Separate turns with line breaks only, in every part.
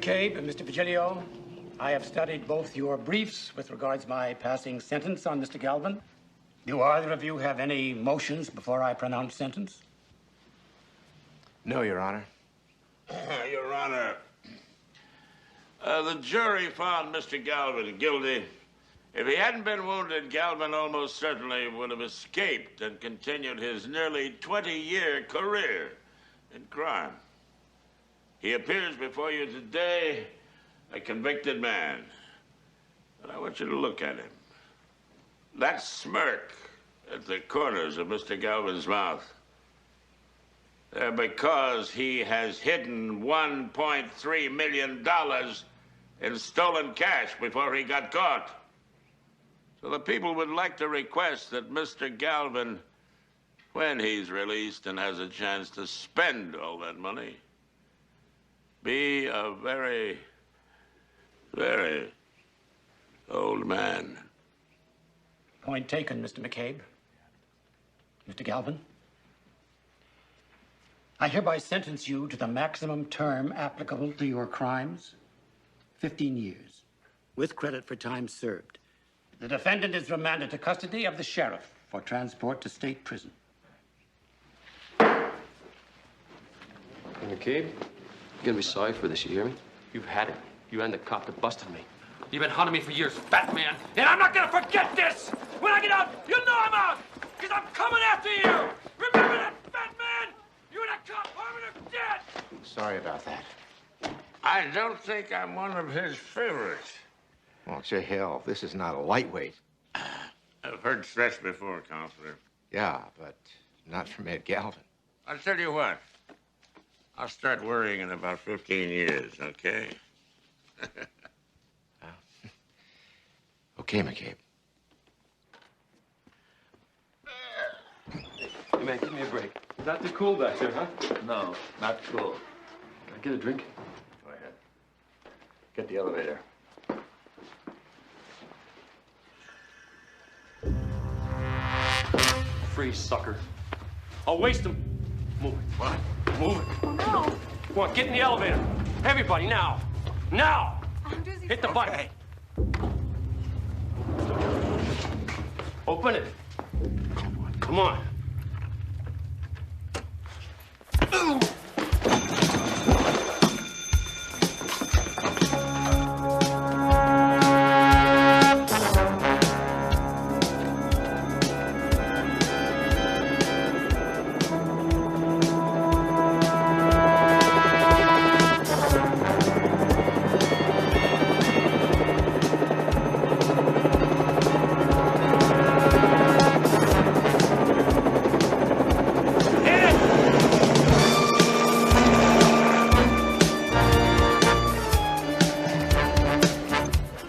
McCabe and Mr. Virgilio, I have studied both your briefs with regards my passing sentence on Mr. Galvin. Do either of you have any motions before I pronounce sentence?
No, Your Honor.
Your Honor, the jury found Mr. Galvin guilty. If he hadn't been wounded, Galvin almost certainly would have escaped and continued his nearly 20-year career in crime. He appears before you today a convicted man. And I want you to look at him. That smirk at the corners of Mr. Galvin's mouth. They're because he has hidden $1.3 million in stolen cash before he got caught. So the people would like to request that Mr. Galvin, when he's released and has a chance to spend all that money, be a very, very old man.
Point taken, Mr. McCabe. Mr. Galvin, I hereby sentence you to the maximum term applicable to your crimes, 15 years, with credit for time served. The defendant is remanded to custody of the sheriff for transport to state prison.
McCabe, you're gonna be sorry for this, you hear me? You've had it. You and the cop that busted me. You've been hunting me for years, Fatman, and I'm not gonna forget this! When I get out, you'll know I'm out! Because I'm coming after you! Remember that, Fatman? You and that cop Harmon are dead!
Sorry about that.
I don't think I'm one of his favorites.
Well, to hell, this is not a lightweight.
I've heard threats before, Counselor.
Yeah, but not from Ed Galvin.
I'll tell you what. I'll start worrying in about 15 years, okay?
Okay, McCabe.
Hey, man, give me a break. Not too cool back there, huh?
No, not cool.
Can I get a drink?
Go ahead. Get the elevator.
Free sucker. I'll waste him. Move it.
What?
Move it.
Oh, no.
Come on, get in the elevator. Everybody, now. Now!
I'm dizzy.
Hit the button.
Okay.
Open it. Come on.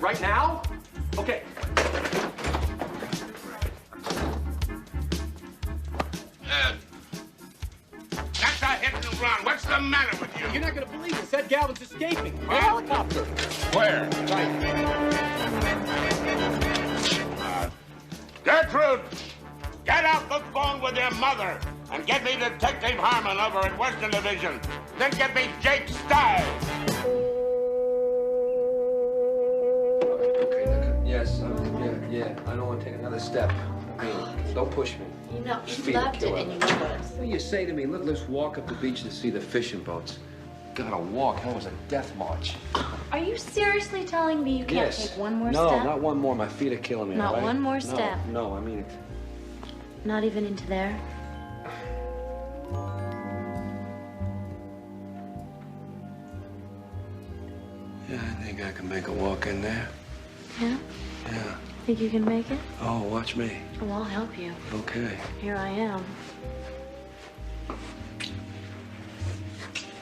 Right now? Okay.
That's a hit and run. What's the matter with you?
You're not going to believe this. Ed Galvin's escaping. A helicopter.
Where?
Right.
Gertrude! Get out the phone with your mother and get me Detective Harmon over at Western Division. Then get me Jake Stiles.
Okay, look, yes, yeah. I don't want to take another step. I mean, don't push me.
You know,
Just
you
feed and
loved it
kill
and you
us.
knew it.
What do you say to me? Look, let's walk up the beach to see the fishing boats. Gotta walk. That was a death march.
Are you seriously telling me you can't
Yes.
take one more
no,
step?
not one more. My feet are killing me.
Not
all right?
one more
No,
step.
No, I mean it.
Not even into there?
Yeah, I think I can make a walk in there.
Yeah?
Yeah.
Think you can make it?
Oh, watch me.
Well, I'll help you.
Okay.
Here I am.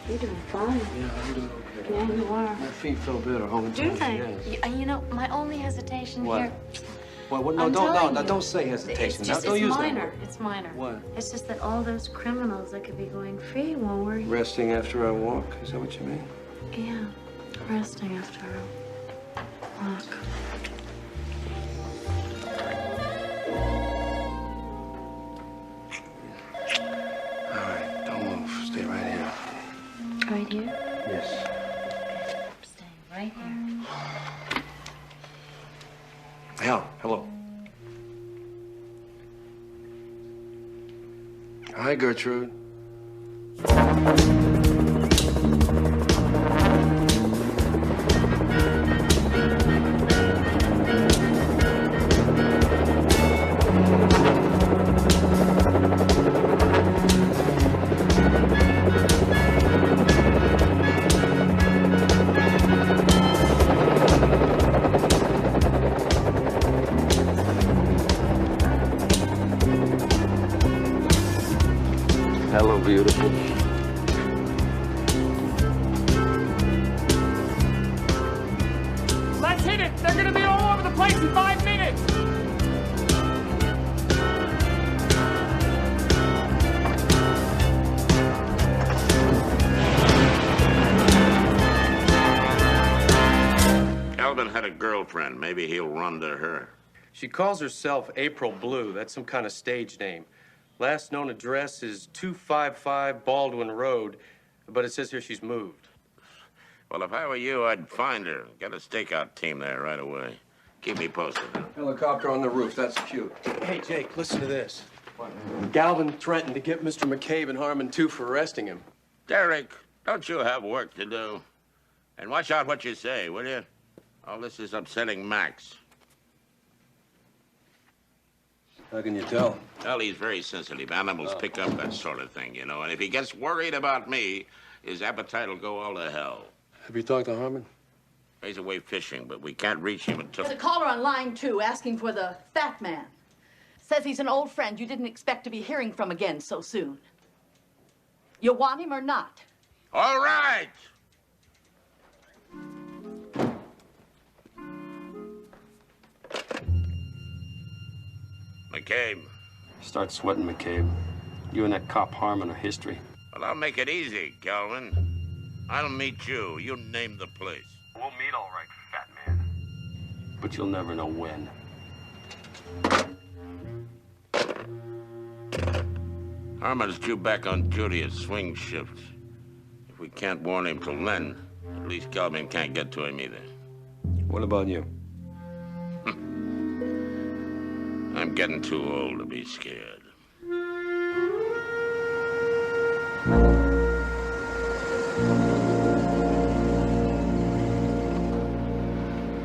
You're doing fine.
Yeah, I'm doing okay.
Yeah, you are.
My feet feel better holding
Do
tight,
they?
yes.
You know, my only hesitation
What?
here.
Well, no,
I'm
don't,
telling
no,
you,
don't say hesitation.
It's just,
Now, don't
it's
use
minor.
that word.
It's minor.
What?
It's just that all those criminals that could be going free while we're
Resting after I walk? Is that what you mean?
yeah, resting after a walk.
All right, don't move. Stay right here.
Right here.
Yes.
right here.
Al, hello. Hi, Gertrude.
Hello, beautiful.
Let's hit it! They're gonna be all over the place in 5 minutes!
Galvin had a girlfriend. Maybe he'll run to her.
She calls herself April Blue. That's some kind of stage name. Last known address is 255 Baldwin Road, but it says here she's moved.
Well, if I were you, I'd find her. Get a stakeout team there right away. Keep me posted.
Helicopter on the roof, that's cute.
Hey, Jake, listen to this. Galvin threatened to get Mr. McCabe and Harmon, too, for arresting him.
Derek, don't you have work to do? And watch out what you say, will you? All this is upsetting Max.
How can you tell?
Well, he's very sensitive. Animals pick up that sort of thing, you know. And if he gets worried about me, his appetite will go all to hell.
Have you talked to Harmon?
He's away fishing, but we can't reach him until...
There's a caller on line 2 asking for the Fatman. Says he's an old friend you didn't expect to be hearing from again so soon. You want him or not?
All right! McCabe.
Start sweating, McCabe. You and that cop Harmon are history.
Well, I'll make it easy, Calvin. I'll meet you. You name the place.
We'll meet all right, fat man. But you'll never know when.
Harmon's due back on duty at swing shift. If we can't warn him till then, at least Calvin can't get to him either.
What about you?
I'm getting too old to be scared.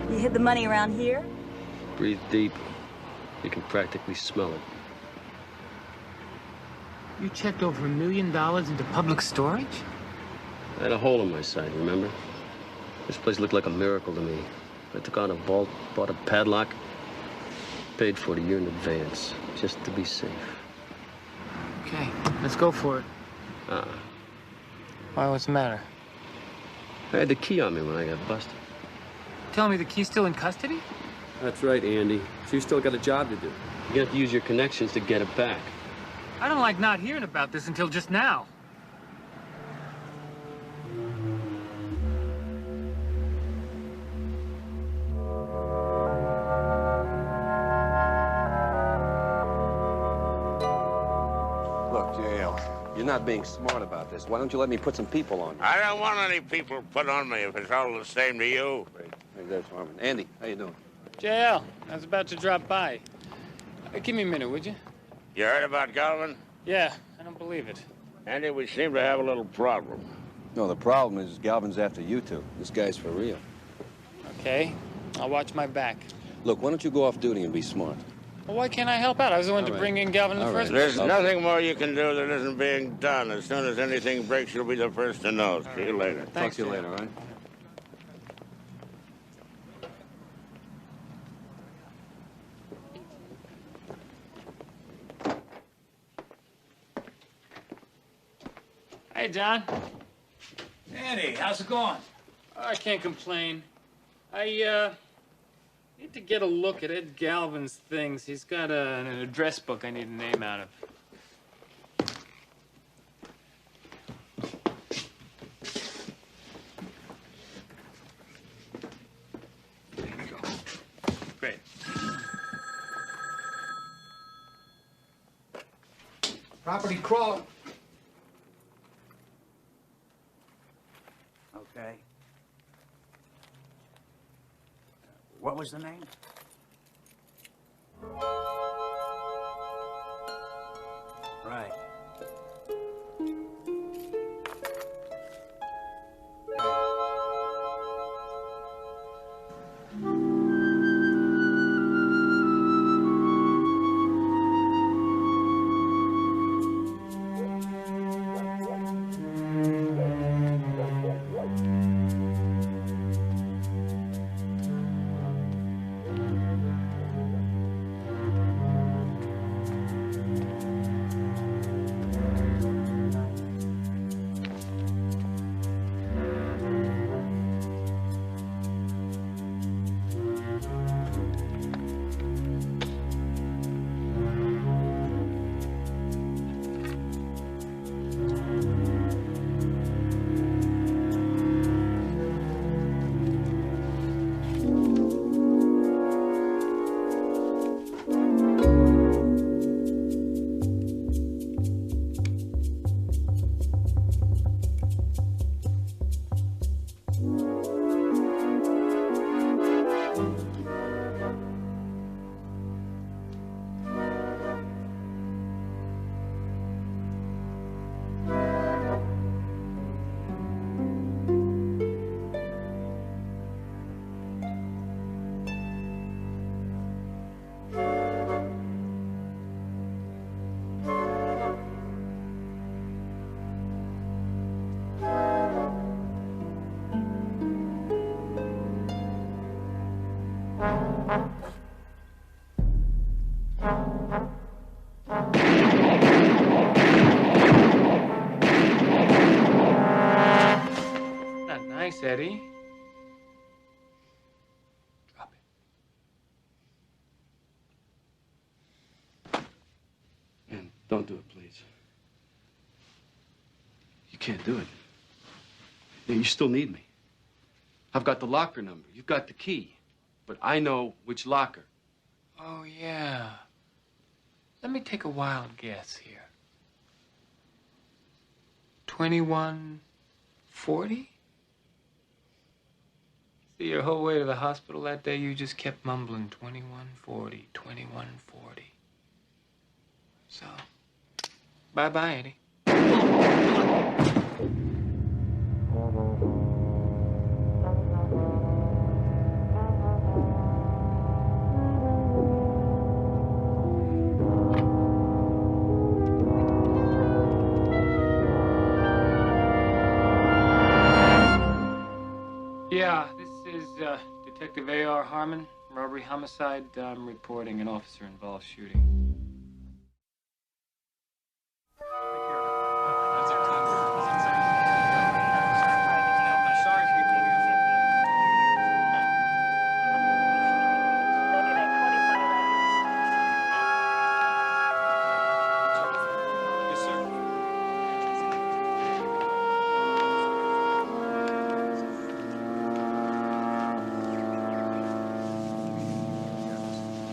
You hid the money around here?
Breathe deep. You can practically smell it.
You checked over $1 million into public storage?
I had a hole in my side, remember? This place looked like a miracle to me. I took on a vault, bought a padlock, paid for it a year in advance, just to be safe.
Okay, let's go for it. Why, what's the matter?
I had the key on me when I got busted.
Telling me the key's still in custody?
That's right, Andy. So you still got a job to do. You have to use your connections to get it back.
I don't like not hearing about this until just now.
Look, JL, you're not being smart about this. Why don't you let me put some people on you?
I don't want any people put on me if it's all the same to you.
Great. Hey, there's Harmon. Andy, how you doing?
JL, I was about to drop by. Give me a minute, would you?
You heard about Galvin?
Yeah, I don't believe it.
Andy, we seem to have a little problem.
No, the problem is Galvin's after you two. This guy's for real.
Okay, I'll watch my back.
Look, why don't you go off duty and be smart?
Well, why can't I help out? I was the one to bring in Galvin in the first place.
There's nothing more you can do that isn't being done. As soon as anything breaks, you'll be the first to know. See you later.
Talk to you later, all right?
Hey, John.
Andy, how's it going?
Oh, I can't complain. I need to get a look at Ed Galvin's things. He's got an address book I need a name out of.
There you go.
Great.
Property crawler. Okay.
What was the name? Right.
Not nice, Eddie. Drop it.
Man, don't do it, please. You can't do it. Yeah, you still need me. I've got the locker number. You've got the key. But I know which locker.
Oh, yeah. Let me take a wild guess here. 2140? See, your whole way to the hospital that day, you just kept mumbling 2140, 2140. So, bye-bye, Eddie. Yeah, this is Detective A.R. Harmon, robbery homicide. I'm reporting an officer-involved shooting.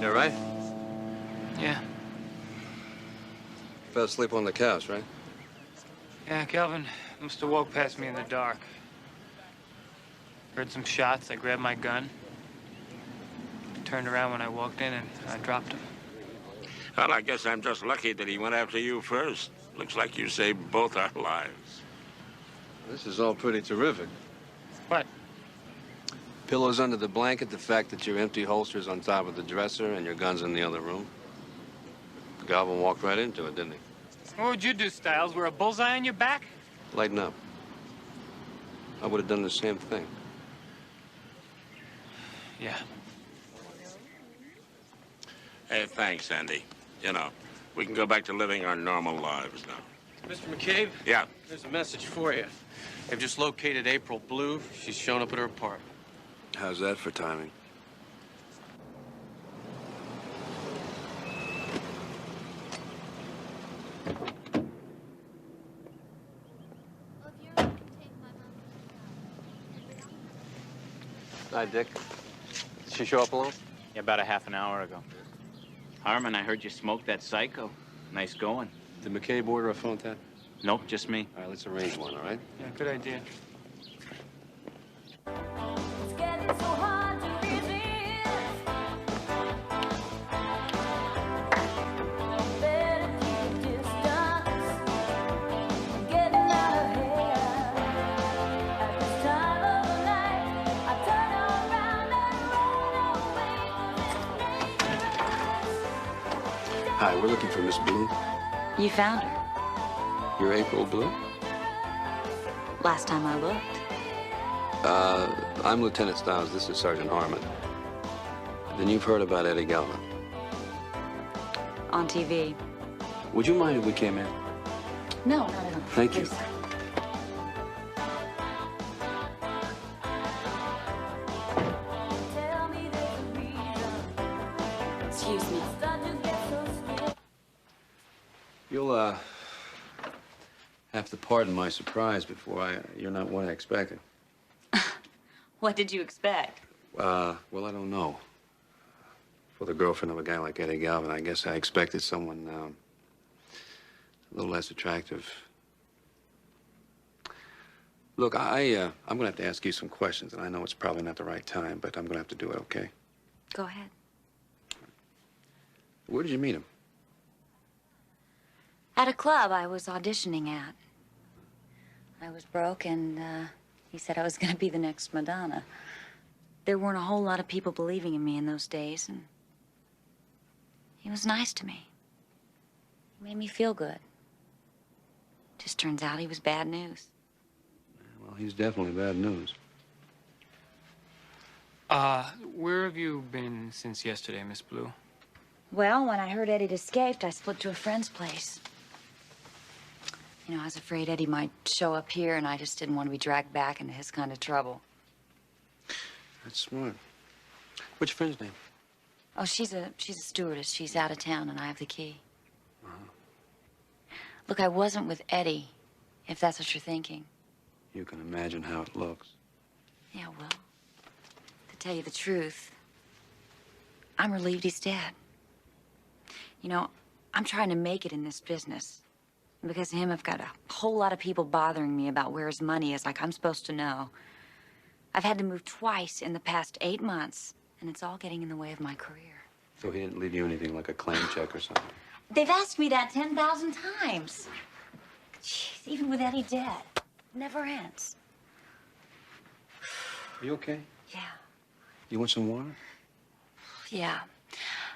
You all right?
Yeah.
Fell asleep on the couch, right?
Yeah, Calvin must have walked past me in the dark. Heard some shots. I grabbed my gun. Turned around when I walked in and I dropped him.
Well, I guess I'm just lucky that he went after you first. Looks like you saved both our lives.
This is all pretty terrific.
What?
Pillows under the blanket, the fact that your empty holster's on top of the dresser and your gun's in the other room. Galvin walked right into it, didn't he?
What would you do, Stiles? Wear a bullseye on your back?
Lighten up. I would have done the same thing.
Yeah.
Hey, thanks, Andy. You know, we can go back to living our normal lives now.
Mr. McCabe?
Yeah.
There's a message for you. They've just located April Blue. She's shown up at her apartment.
How's that for timing? Hi, Dick. Did she show up alone?
Yeah, about a half an hour ago. Harmon, I heard you smoked that psycho. Nice going.
Did McCabe order a phone tap?
Nope, just me.
All right, let's arrange one, all right?
Yeah, good idea.
It's getting so hard to resist.
Hi, we're looking for Miss Blue.
You found her.
You're April Blue?
Last time I looked.
I'm Lieutenant Stiles. This is Sergeant Harmon. Then you've heard about Eddie Galvin.
On TV.
Would you mind if we came in?
No, not at all.
Thank you.
Please. Excuse me.
You'll, have to pardon my surprise you're not what I expected.
What did you expect?
Well, I don't know. For the girlfriend of a guy like Eddie Galvin, I guess I expected someone, a little less attractive. Look, I'm gonna have to ask you some questions, and I know it's probably not the right time, but I'm gonna have to do it, okay?
Go ahead.
Where did you meet him?
At a club I was auditioning at. I was broke, and he said I was going to be the next Madonna. There weren't a whole lot of people believing in me in those days, and he was nice to me. He made me feel good. Just turns out he was bad news.
Well, he's definitely bad news.
Where have you been since yesterday, Miss Blue?
Well, when I heard Eddie'd escaped, I split to a friend's place. You know, I was afraid Eddie might show up here, and I just didn't want to be dragged back into his kind of trouble.
That's smart. What's your friend's name?
Oh, she's a stewardess. She's out of town, and I have the key. Look, I wasn't with Eddie, if that's what you're thinking.
You can imagine how it looks.
Yeah, well, to tell you the truth, I'm relieved he's dead. You know, I'm trying to make it in this business. And because of him, I've got a whole lot of people bothering me about where his money is, like I'm supposed to know. I've had to move twice in the past 8 months, and it's all getting in the way of my career.
So he didn't leave you anything like a claim check or something?
They've asked me that 10,000 times. Jeez, even with Eddie dead, it never ends.
Are you okay?
Yeah.
You want some water?
Yeah.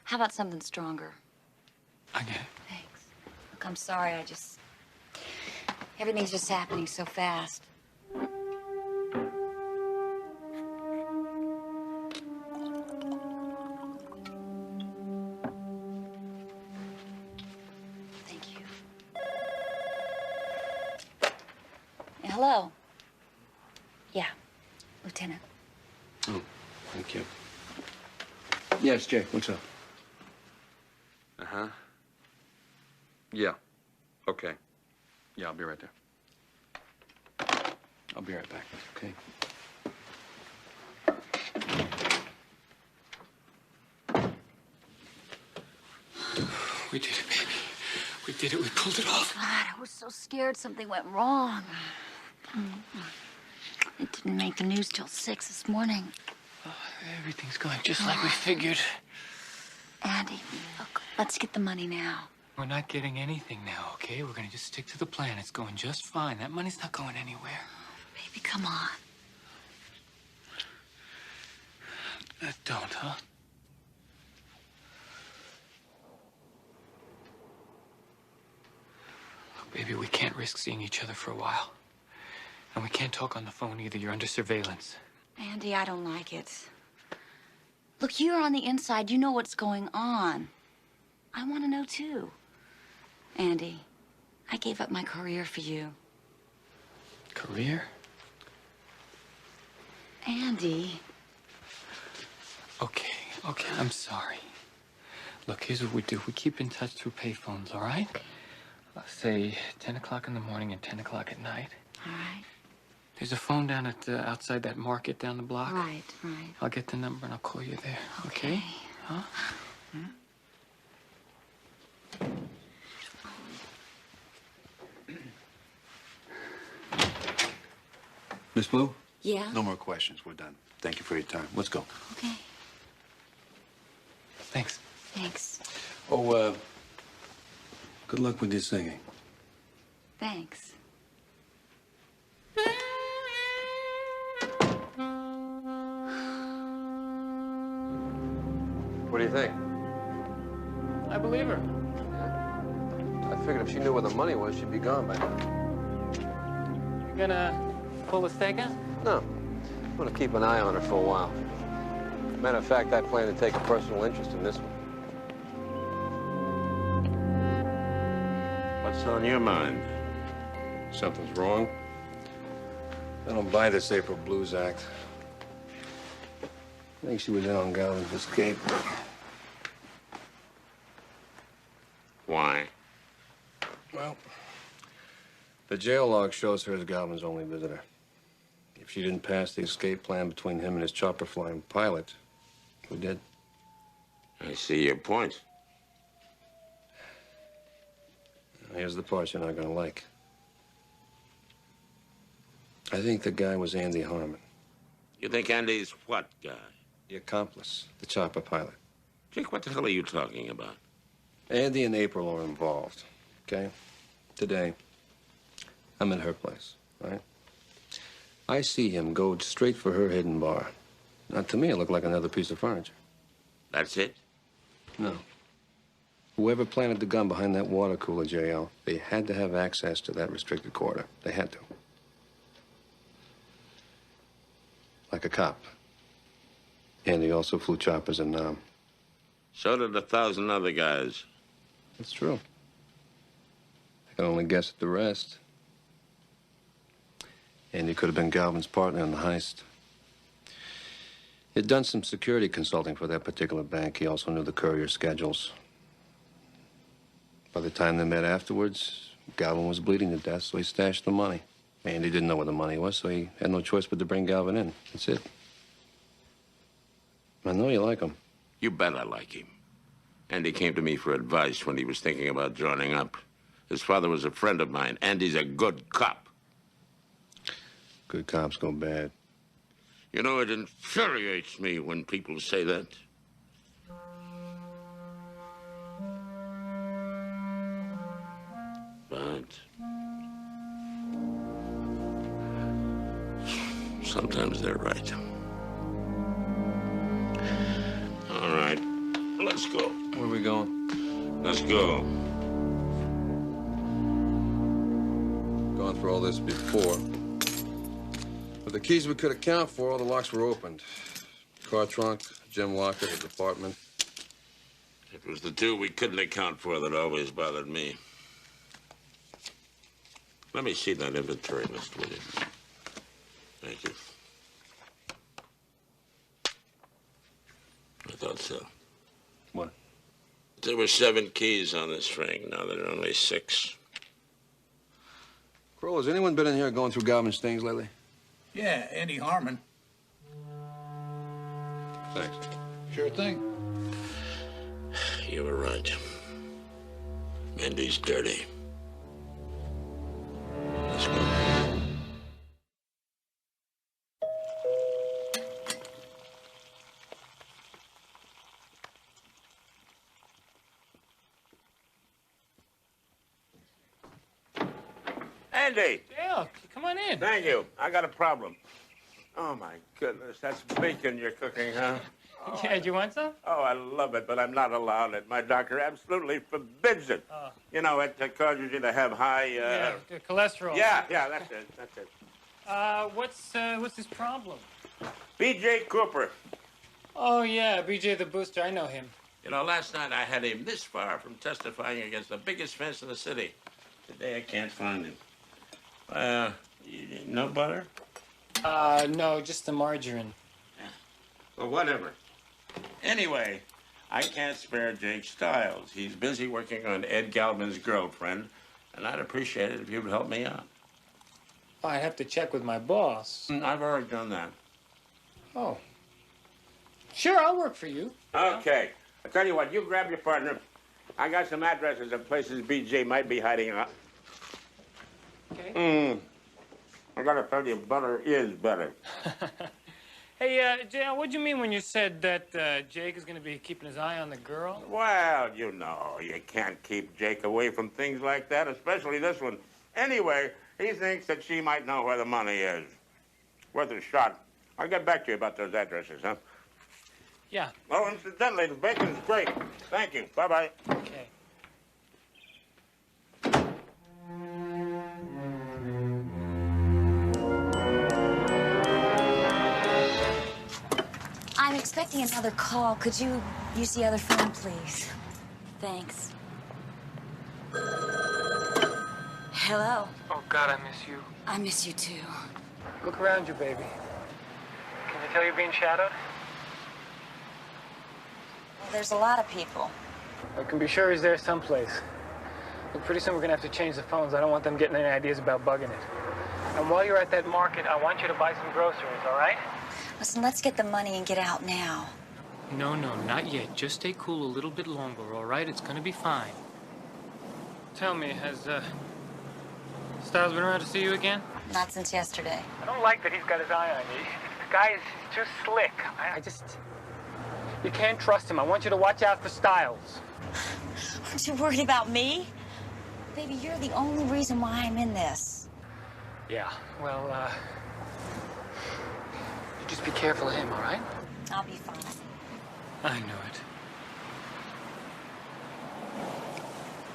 How about something stronger?
I get it.
Thanks. Look, I'm sorry, everything's just happening so fast. Thank you. Yeah, hello? Yeah, Lieutenant.
Oh, thank you. Yes, Jake, what's up? Uh-huh. Yeah. Okay. Yeah, I'll be right there. I'll be right back, okay?
We did it, baby. We did it. We pulled it off.
God, I was so scared something went wrong. It didn't make the news till 6 this morning.
Oh, everything's going just like we figured.
Andy, look, let's get the money now.
We're not getting anything now, okay? We're gonna just stick to the plan. It's going just fine. That money's not going anywhere.
Baby, come on.
Don't, huh? Look, baby, we can't risk seeing each other for a while. And we can't talk on the phone either. You're under surveillance.
Andy, I don't like it. Look, you're on the inside. You know what's going on. I want to know, too. Andy, I gave up my career for you.
Career?
Andy.
Okay, I'm sorry. Look, here's what we do. We keep in touch through payphones, all right? Say 10 o'clock in the morning and 10 o'clock at night.
All right.
There's a phone down at outside that market down the block.
Right.
I'll get the number and I'll call you there. Okay? Huh?
Miss Blue?
Yeah?
No more questions. We're done. Thank you for your time. Let's go.
Okay.
Thanks.
Thanks.
Oh, good luck with your singing.
Thanks.
What do you think?
I believe her.
figured if she knew where the money was, she'd be gone by now.
You gonna pull the stake out?
No. I'm gonna keep an eye on her for a while. Matter of fact, I plan to take a personal interest in this one.
What's on your mind?
Something's wrong. I don't buy this April Blues act. I think she was in on Galvin's escape.
Why?
Well, the jail log shows her as Galvin's only visitor. If she didn't pass the escape plan between him and his chopper-flying pilot, who did?
I see your point.
Here's the part you're not gonna like. I think the guy was Andy Harmon.
You think Andy's what guy?
The accomplice, the chopper pilot.
Jake, what the hell are you talking about?
Andy and April are involved, okay? Today, I'm at her place, right? I see him go straight for her hidden bar. Now, to me, it looked like another piece of furniture.
That's it?
No. Whoever planted the gun behind that water cooler, JL, they had to have access to that restricted quarter. They had to. Like a cop. Andy also flew choppers in Nam.
So did 1,000 other guys.
That's true. I can only guess at the rest. Andy could have been Galvin's partner in the heist. He'd done some security consulting for that particular bank. He also knew the courier schedules. By the time they met afterwards, Galvin was bleeding to death, so he stashed the money. Andy didn't know where the money was, so he had no choice but to bring Galvin in. That's it. I know you like him.
You bet I like him. Andy came to me for advice when he was thinking about joining up. His father was a friend of mine. Andy's a good cop.
Good cops go bad.
You know, it infuriates me when people say that. But sometimes they're right. All right, let's go.
Where are we going?
Let's go.
Gone through all this before. With the keys we could account for, all the locks were opened. Car trunk, gym locker, the department.
It was the two we couldn't account for that always bothered me. Let me see that inventory list, will you? Thank you. I thought so.
What?
There were 7 keys on this ring. Now there are only 6.
Crow, has anyone been in here going through Galvin's things lately?
Yeah, Andy Harmon.
Thanks.
Sure thing.
You were right. Andy's dirty. Let's go. Andy!
Dale, come on in.
Thank you. I got a problem. Oh, my goodness. That's bacon you're cooking, huh? Oh,
Yeah, do you want some?
Oh, I love it, but I'm not allowed it. My doctor absolutely forbids it.
Oh.
You know, it causes you to have high,
Yeah, the cholesterol.
Yeah, that's it. That's it.
What's his problem?
B.J. Cooper.
Oh, yeah, BJ the Booster. I know him.
You know, last night I had him this far from testifying against the biggest fence in the city. Today I can't find him. No butter?
No, just the margarine.
Yeah. Well, whatever. Anyway, I can't spare Jake Stiles. He's busy working on Ed Galvin's girlfriend, and I'd appreciate it if you'd help me out.
I'd have to check with my boss.
I've already done that.
Oh. Sure, I'll work for you.
Okay. I'll tell you what, you grab your partner. I got some addresses of places BJ might be hiding out.
Okay.
I gotta tell you, butter is better.
Hey, JL, what'd you mean when you said that Jake is going to be keeping his eye on the girl?
Well, you know, you can't keep Jake away from things like that, especially this one. Anyway, he thinks that she might know where the money is. Worth a shot. I'll get back to you about those addresses, huh?
Yeah.
Oh, incidentally, the bacon's great. Thank you. Bye-bye.
Okay.
I'm expecting another call. Could you use the other phone, please? Thanks. Hello.
Oh, God, I miss you.
I miss you, too.
Look around you, baby. Can you tell you're being shadowed?
Well, there's a lot of people.
I can be sure he's there someplace. Look, pretty soon we're gonna have to change the phones. I don't want them getting any ideas about bugging it. And while you're at that market, I want you to buy some groceries, all right?
Listen, let's get the money and get out now.
No, not yet. Just stay cool a little bit longer, all right? It's gonna be fine. Tell me, has, Styles been around to see you again?
Not since yesterday.
I don't like that he's got his eye on you. The guy is too slick. I just... You can't trust him. I want you to watch out for Styles.
Aren't you worried about me? Baby, you're the only reason why I'm in this.
Yeah, well, you just be careful of him, all right?
I'll be fine.
I know it.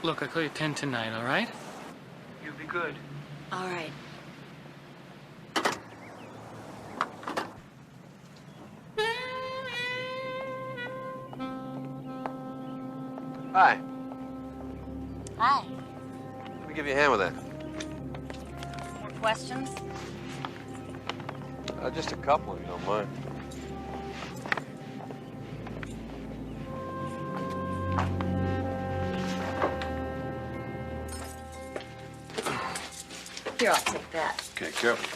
Look, I call you 10 tonight, all right? You'll be good.
All right.
Hi.
Hi.
Let me give you a hand with that.
More questions?
Just a couple, if you don't mind.
Here, I'll take that.
Okay, careful.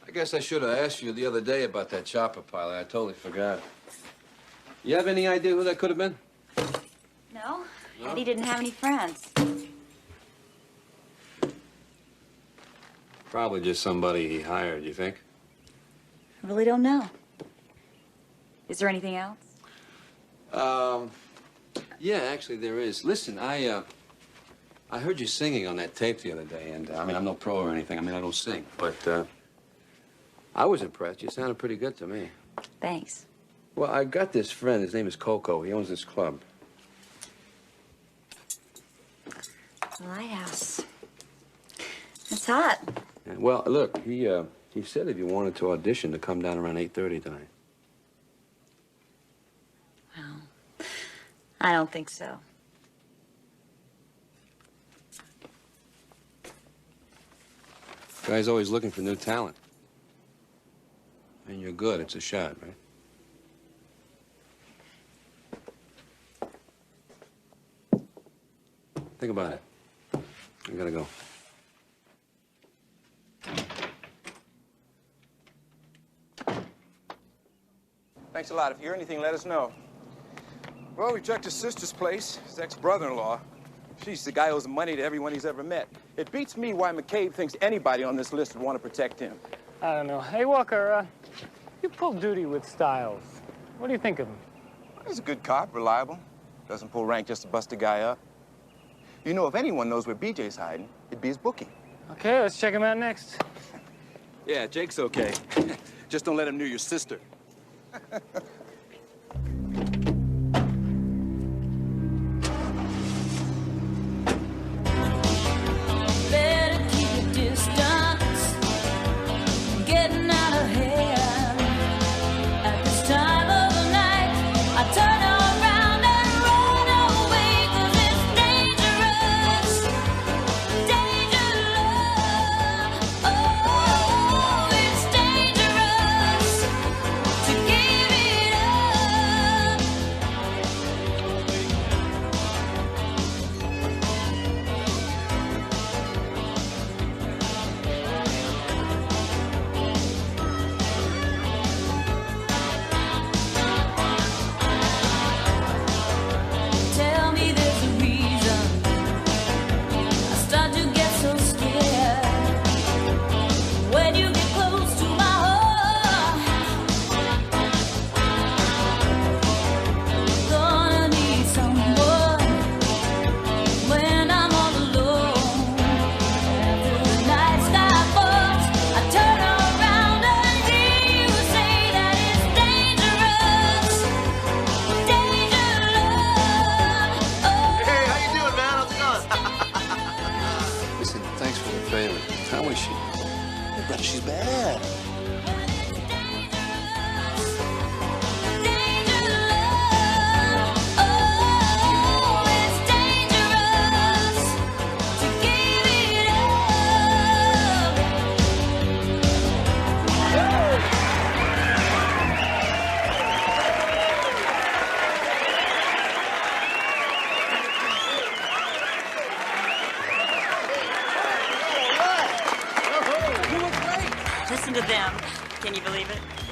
I guess I should have asked you the other day about that chopper pilot. I totally forgot. You have any idea who that could have been?
No? Eddie didn't have any friends.
Probably just somebody he hired, you think?
I really don't know. Is there anything else?
Yeah, actually there is. Listen, I heard you singing on that tape the other day, and I mean, I'm no pro or anything. I mean, I don't sing, but I was impressed. You sounded pretty good to me.
Thanks.
Well, I got this friend. His name is Coco. He owns this club.
Lighthouse. It's hot.
Yeah, well, look, he said if you wanted to audition to come down around 8:30 tonight.
Well, I don't think so.
Guy's always looking for new talent. And you're good. It's a shot, right? Think about it. I gotta go.
Thanks a lot. If you hear anything, let us know. Well, we checked his sister's place, his ex-brother-in-law. She's the guy owes money to everyone he's ever met. It beats me why McCabe thinks anybody on this list would want to protect him.
I don't know. Hey, Walker, you pulled duty with Styles. What do you think of him?
He's a good cop, reliable. Doesn't pull rank just to bust a guy up. You know, if anyone knows where BJ's hiding, it'd be his bookie.
Okay, let's check him out next.
Yeah, Jake's okay. Just don't let him near your sister.
Better keep your distance, getting out of hand. At this time of the night, I turn around and run away, 'cause it's dangerous, dangerous. Oh, it's dangerous to give it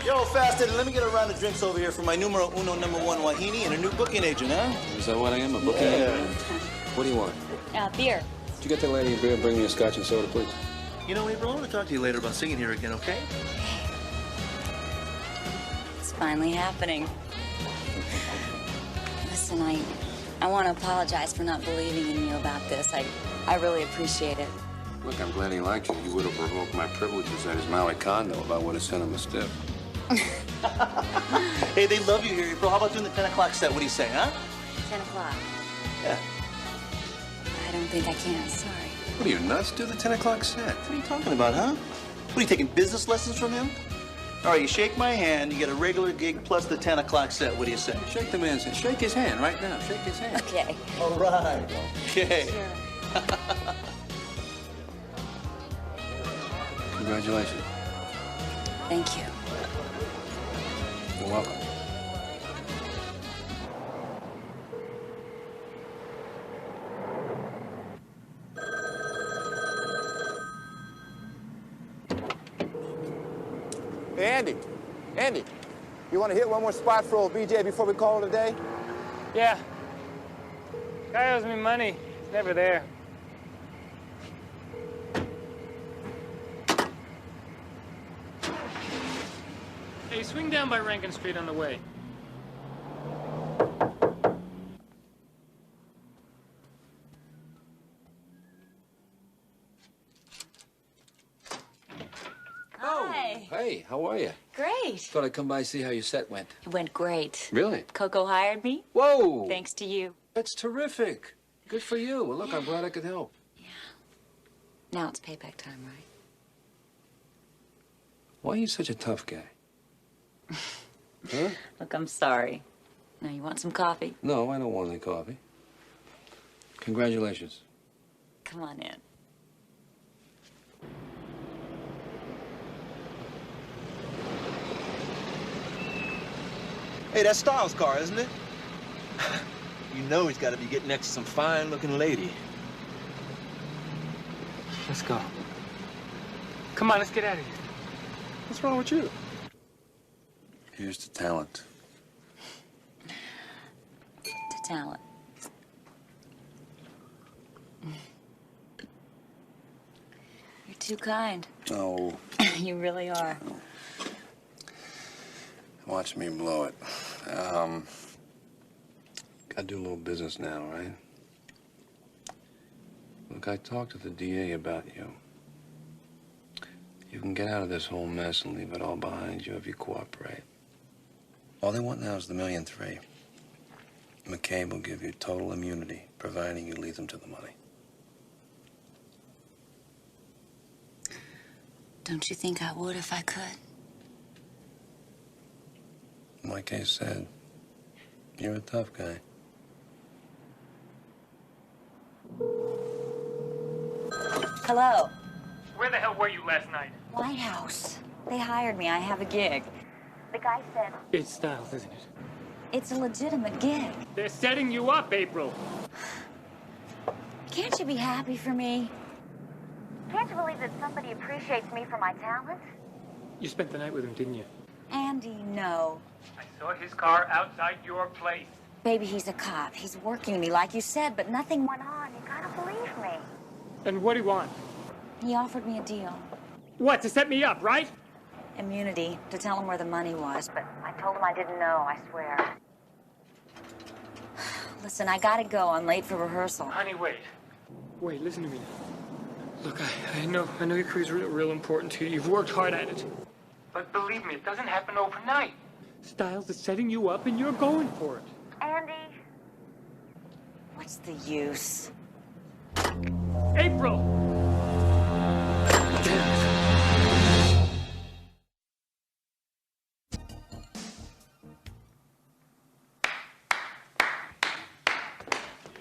Yo, Fasted, let me get a round of drinks over here for my numero uno #1 Wahini and a new booking agent, huh?
Is that what I am, a booking agent? What do you want?
Beer.
Did you get that lady a beer? Bring me a scotch and soda, please.
You know, April, I want to talk to you later about singing here again, okay?
It's finally happening. Listen, I want to apologize for not believing in you about this. I really appreciate it.
Look, I'm glad he liked you. He would have revoked my privileges at his Maui condo if I would have sent him a stiff.
Hey, they love you here, April. How about doing the 10 o'clock set? What do you say, huh?
10 o'clock.
Yeah.
I don't think I can, sorry.
What are you, nuts? Do the 10 o'clock set.
What are you talking about, huh? What, are you taking business lessons from him? All right, you shake my hand, you get a regular gig plus the 10 o'clock set. What do you say?
Shake the man's hand. Shake his hand right now. Shake his hand.
Okay.
All right. Okay.
Sure.
Congratulations.
Thank you.
You're welcome.
Hey, Andy. Andy, you want to hit one more spot for old BJ before we call it a day?
Yeah. Guy owes me money. He's never there. Hey, swing down by Rankin Street on the way.
Hi.
Hey, how are you?
Great.
Thought I'd come by and see how your set went.
It went great.
Really?
Coco hired me.
Whoa!
Thanks to you.
That's terrific. Good for you. Well, look, I'm glad I could help.
Now it's payback time, right?
Why are you such a tough guy? Huh?
Look, I'm sorry. Now, you want some coffee?
No, I don't want any coffee. Congratulations.
Come on in.
Hey, that's Styles' car, isn't it? You know he's got to be getting next to some fine-looking lady.
Let's go. Come on, let's get out of here.
What's wrong with you?
Here's to talent.
To talent. You're too kind.
Oh.
You really are.
Watch me blow it. Gotta do a little business now, right? Look, I talked to the DA about you. You can get out of this whole mess and leave it all behind you if you cooperate. All they want now is the $1.3 million. McCabe will give you total immunity, providing you lead them to the money.
Don't you think I would if I could?
Like I said, you're a tough guy.
Hello.
Where the hell were you last night?
White House. They hired me. I have a gig. The guy said
It's Styles, isn't it?
it's a legitimate gig.
They're setting you up, April.
Can't you be happy for me? Can't you believe that somebody appreciates me for my talent?
You spent the night with him, didn't you?
Andy, no.
I saw his car outside your place.
Baby, he's a cop. He's working me, like you said, but nothing went on. You gotta believe me.
And what do you want?
He offered me a deal.
What, to set me up, right?
Immunity, to tell him where the money was, but I told him I didn't know, I swear. Listen, I gotta go. I'm late for rehearsal.
Honey, wait. Wait, listen to me now. Look, I know your career's real important to you. You've worked hard at it. But believe me, it doesn't happen overnight. Styles is setting you up and you're going for it.
Andy, what's the use?
April!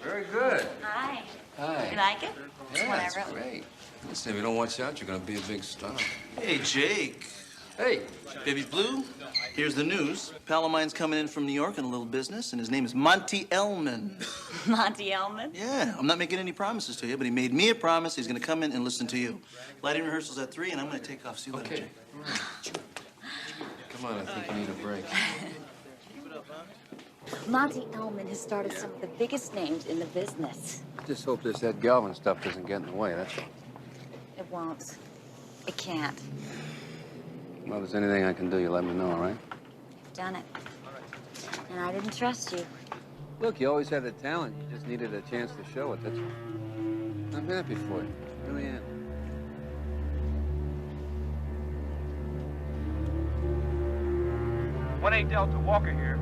Very good.
Hi.
Hi.
You like it?
Yeah, that's great. Listen, if you don't watch out, you're gonna be a big star.
Hey, Jake.
Hey.
Baby Blue, here's the news. Pal of mine's coming in from New York on a little business, and his name is Monty Ellman.
Monty Ellman?
Yeah, I'm not making any promises to you, but he made me a promise he's gonna come in and listen to you. Lighting rehearsals at 3, and I'm gonna take off. See you later, Jake.
Come on, I think you need a break.
Monty Ellman has started some of the biggest names in the business.
Just hope this Ed Galvin stuff doesn't get in the way, that's all.
It won't. It can't.
Well, if there's anything I can do, you let me know, all right?
You've done it. And I didn't trust you.
Look, you always had the talent. You just needed a chance to show it, that's all. I'm happy for you. Really am.
Delta Walker here.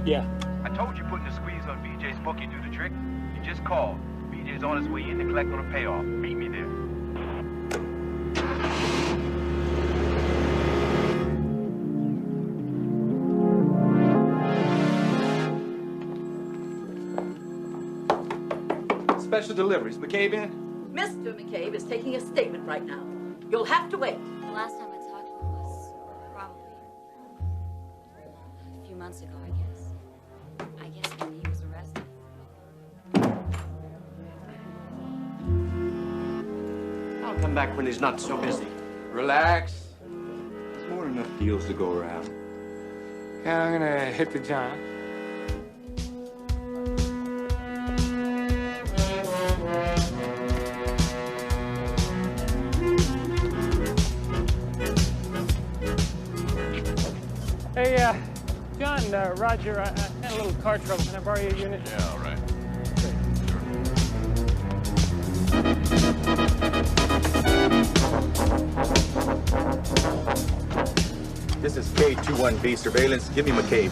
Yeah.
I told you putting the squeeze on BJ's bookie do the trick. You just called. BJ's on his way in to collect on a payoff. Meet me there.
Special deliveries. McCabe in?
Mr. McCabe is taking a statement right now. You'll have to wait.
The last time I talked to him was probably a few months ago, I guess. I guess when he was arrested.
I'll come back when he's not so busy.
Relax. There's more than enough deals to go around.
Yeah, I'm gonna hit the John. Hey, John, Roger, I had a little car trouble. Can I borrow your unit?
Yeah, all right.
This is K21B surveillance. Give me McCabe.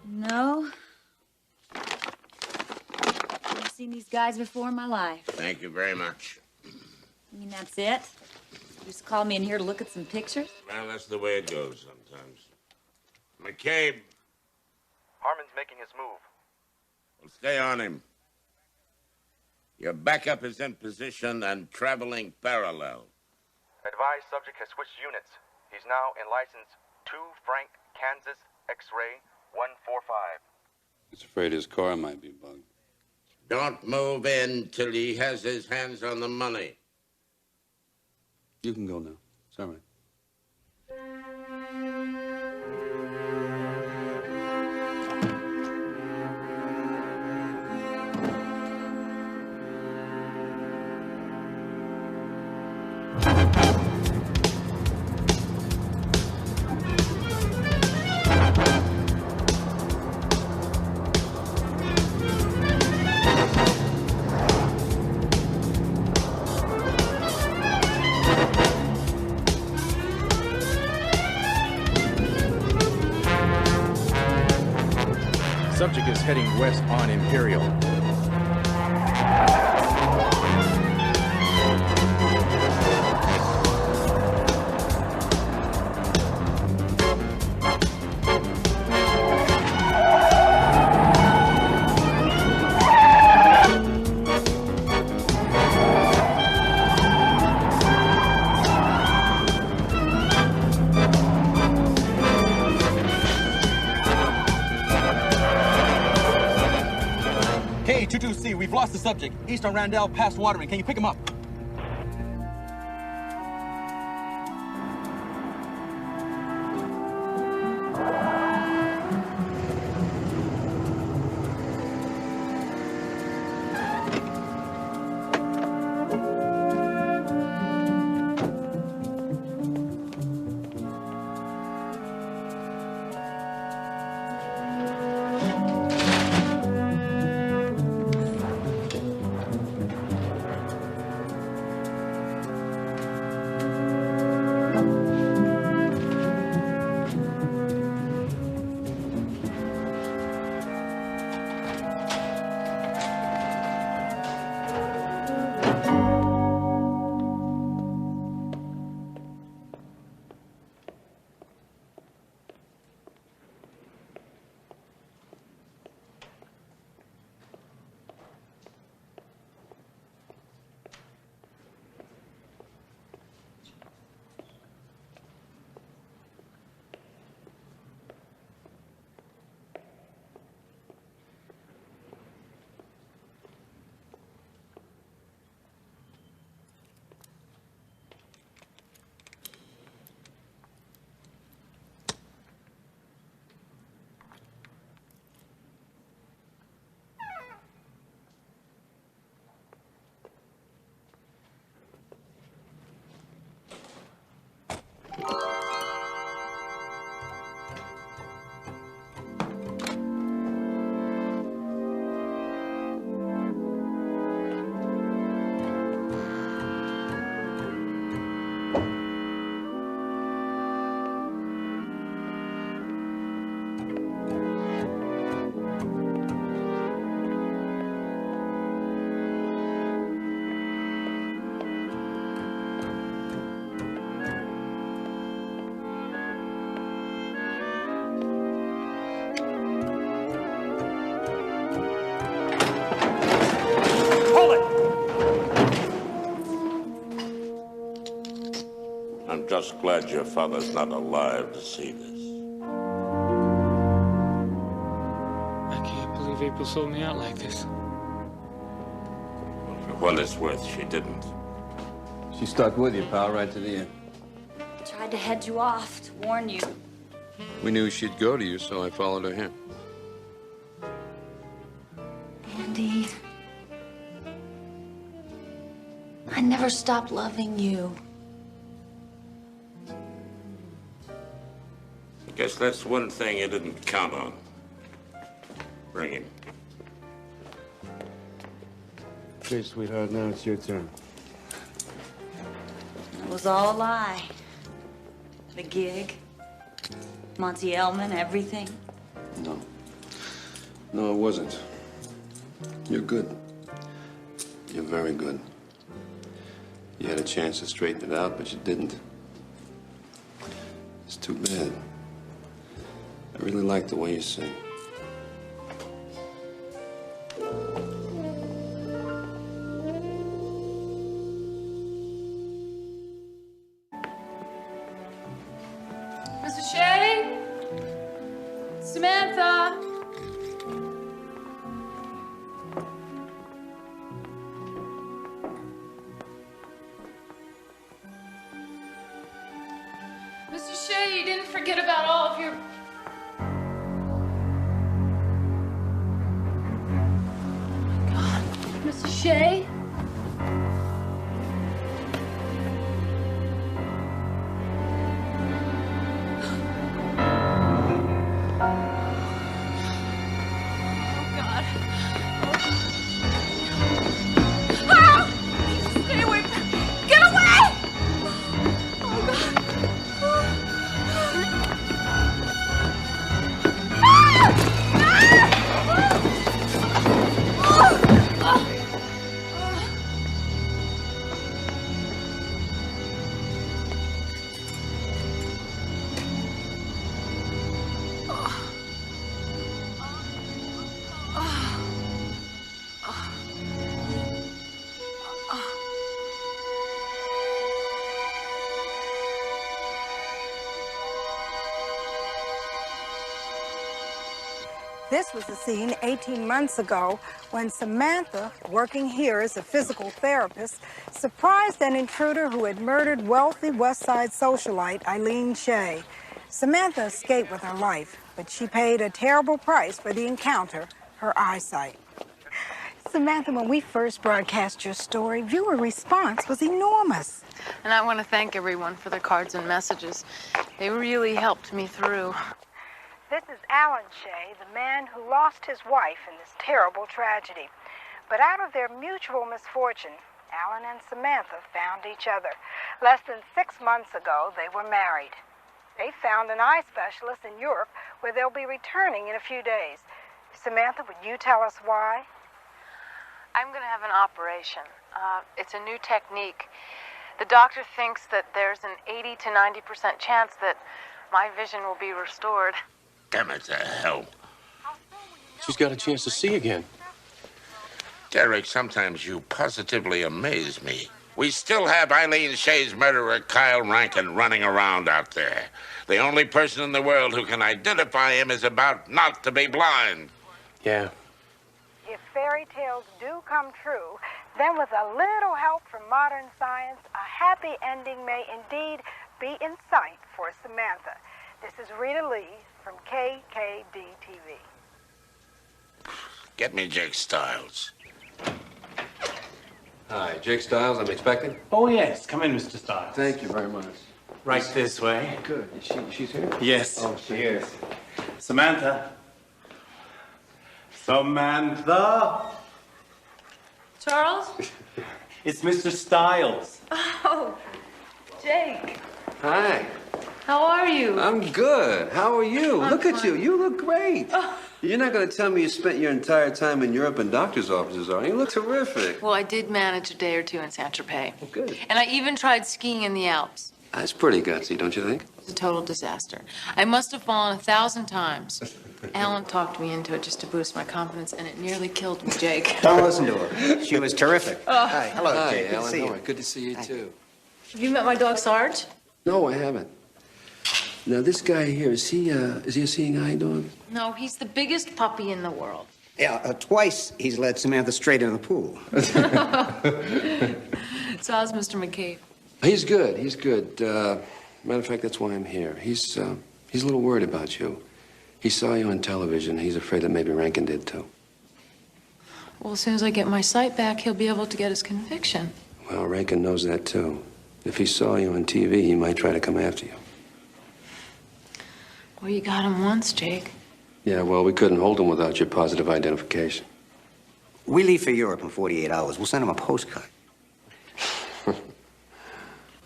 No. I've seen these guys before in my life.
Thank you very much.
I mean, that's it? You just called me in here to look at some pictures?
Well, that's the way it goes sometimes. McCabe.
Harmon's making his move.
Well, stay on him. Your backup is in position and traveling parallel.
Advised subject has switched units. He's now in license 2 Frank, Kansas, X-ray 145.
He's afraid his car might be bugged.
Don't move in till he has his hands on the money.
You can go now. It's all right.
Subject is heading west on Imperial.
K22C, we've lost the subject. East on Randall, past Watering. Can you pick him up?
I'm just glad your father's not alive to see this.
I can't believe April sold me out like this.
Well, for what it's worth, she didn't.
She stuck with you, pal, right to the end.
I tried to head you off, to warn you.
We knew she'd go to you, so I followed her here.
Andy, I never stopped loving you.
I guess that's one thing you didn't count on. Bring him.
Okay, sweetheart, now it's your turn.
It was all a lie. The gig, Monty Ellman, everything.
No. No, it wasn't. You're good. You're very good. You had a chance to straighten it out, but you didn't. It's too bad. I really like the way you sing.
Mr. Shea? Samantha? Mr. Shea, you didn't forget about all of your... Oh my God. Mr. Shea?
This was a scene 18 months ago when Samantha, working here as a physical therapist, surprised an intruder who had murdered wealthy West Side socialite Eileen Shea. Samantha escaped with her life, but she paid a terrible price for the encounter, her eyesight. Samantha, when we first broadcast your story, viewer response was enormous.
And I want to thank everyone for their cards and messages. They really helped me through.
This is Alan Shea, the man who lost his wife in this terrible tragedy. But out of their mutual misfortune, Alan and Samantha found each other. Less than 6 months ago, they were married. They found an eye specialist in Europe where they'll be returning in a few days. Samantha, would you tell us why?
I'm going to have an operation. It's a new technique. The doctor thinks that there's an 80 to 90% chance that my vision will be restored.
Damn it to hell.
She's got a chance to see again.
Derek, sometimes you positively amaze me. We still have Eileen Shea's murderer, Kyle Rankin, running around out there. The only person in the world who can identify him is about not to be blind.
Yeah.
If fairy tales do come true, then with a little help from modern science, a happy ending may indeed be in sight for Samantha. This is Rita Lee from KKD-TV.
Get me Jake Stiles.
Hi, Jake Stiles, I'm expecting.
Oh, yes. Come in, Mr. Stiles.
Thank you very much.
Right this way.
Good. She's here?
Yes.
Oh,
she is. Samantha. Samantha.
Charles?
It's Mr. Stiles.
Oh, Jake.
Hi.
How are you?
I'm good. How are you? Look at you. You look great.
Oh.
You're not going to tell me you spent your entire time in Europe in doctor's offices, are you? You look terrific.
Well, I did manage a day or two in Saint-Tropez.
Oh, good.
And I even tried skiing in the Alps.
That's pretty gutsy, don't you think?
It was a total disaster. I must have fallen 1,000 times. Alan talked me into it just to boost my confidence, and it nearly killed me, Jake.
Don't listen to her. She was terrific.
Oh.
Hi. Hello,
Hi,
Jake. Good
Alan.
to see you.
Good to see you, too.
Have you met my dog, Sarge?
No, I haven't. Now, this guy here, is he a seeing eye dog?
No, he's the biggest puppy in the world.
Yeah, twice he's led Samantha straight in the pool.
So how's Mr. McCabe?
He's good. He's good. Matter of fact, that's why I'm here. He's a little worried about you. He saw you on television. He's afraid that maybe Rankin did, too.
Well, as soon as I get my sight back, he'll be able to get his conviction.
Well, Rankin knows that, too. If he saw you on TV, he might try to come after you.
Well, you got him once, Jake.
Yeah, well, we couldn't hold him without your positive identification.
We leave for Europe in 48 hours. We'll send him a postcard.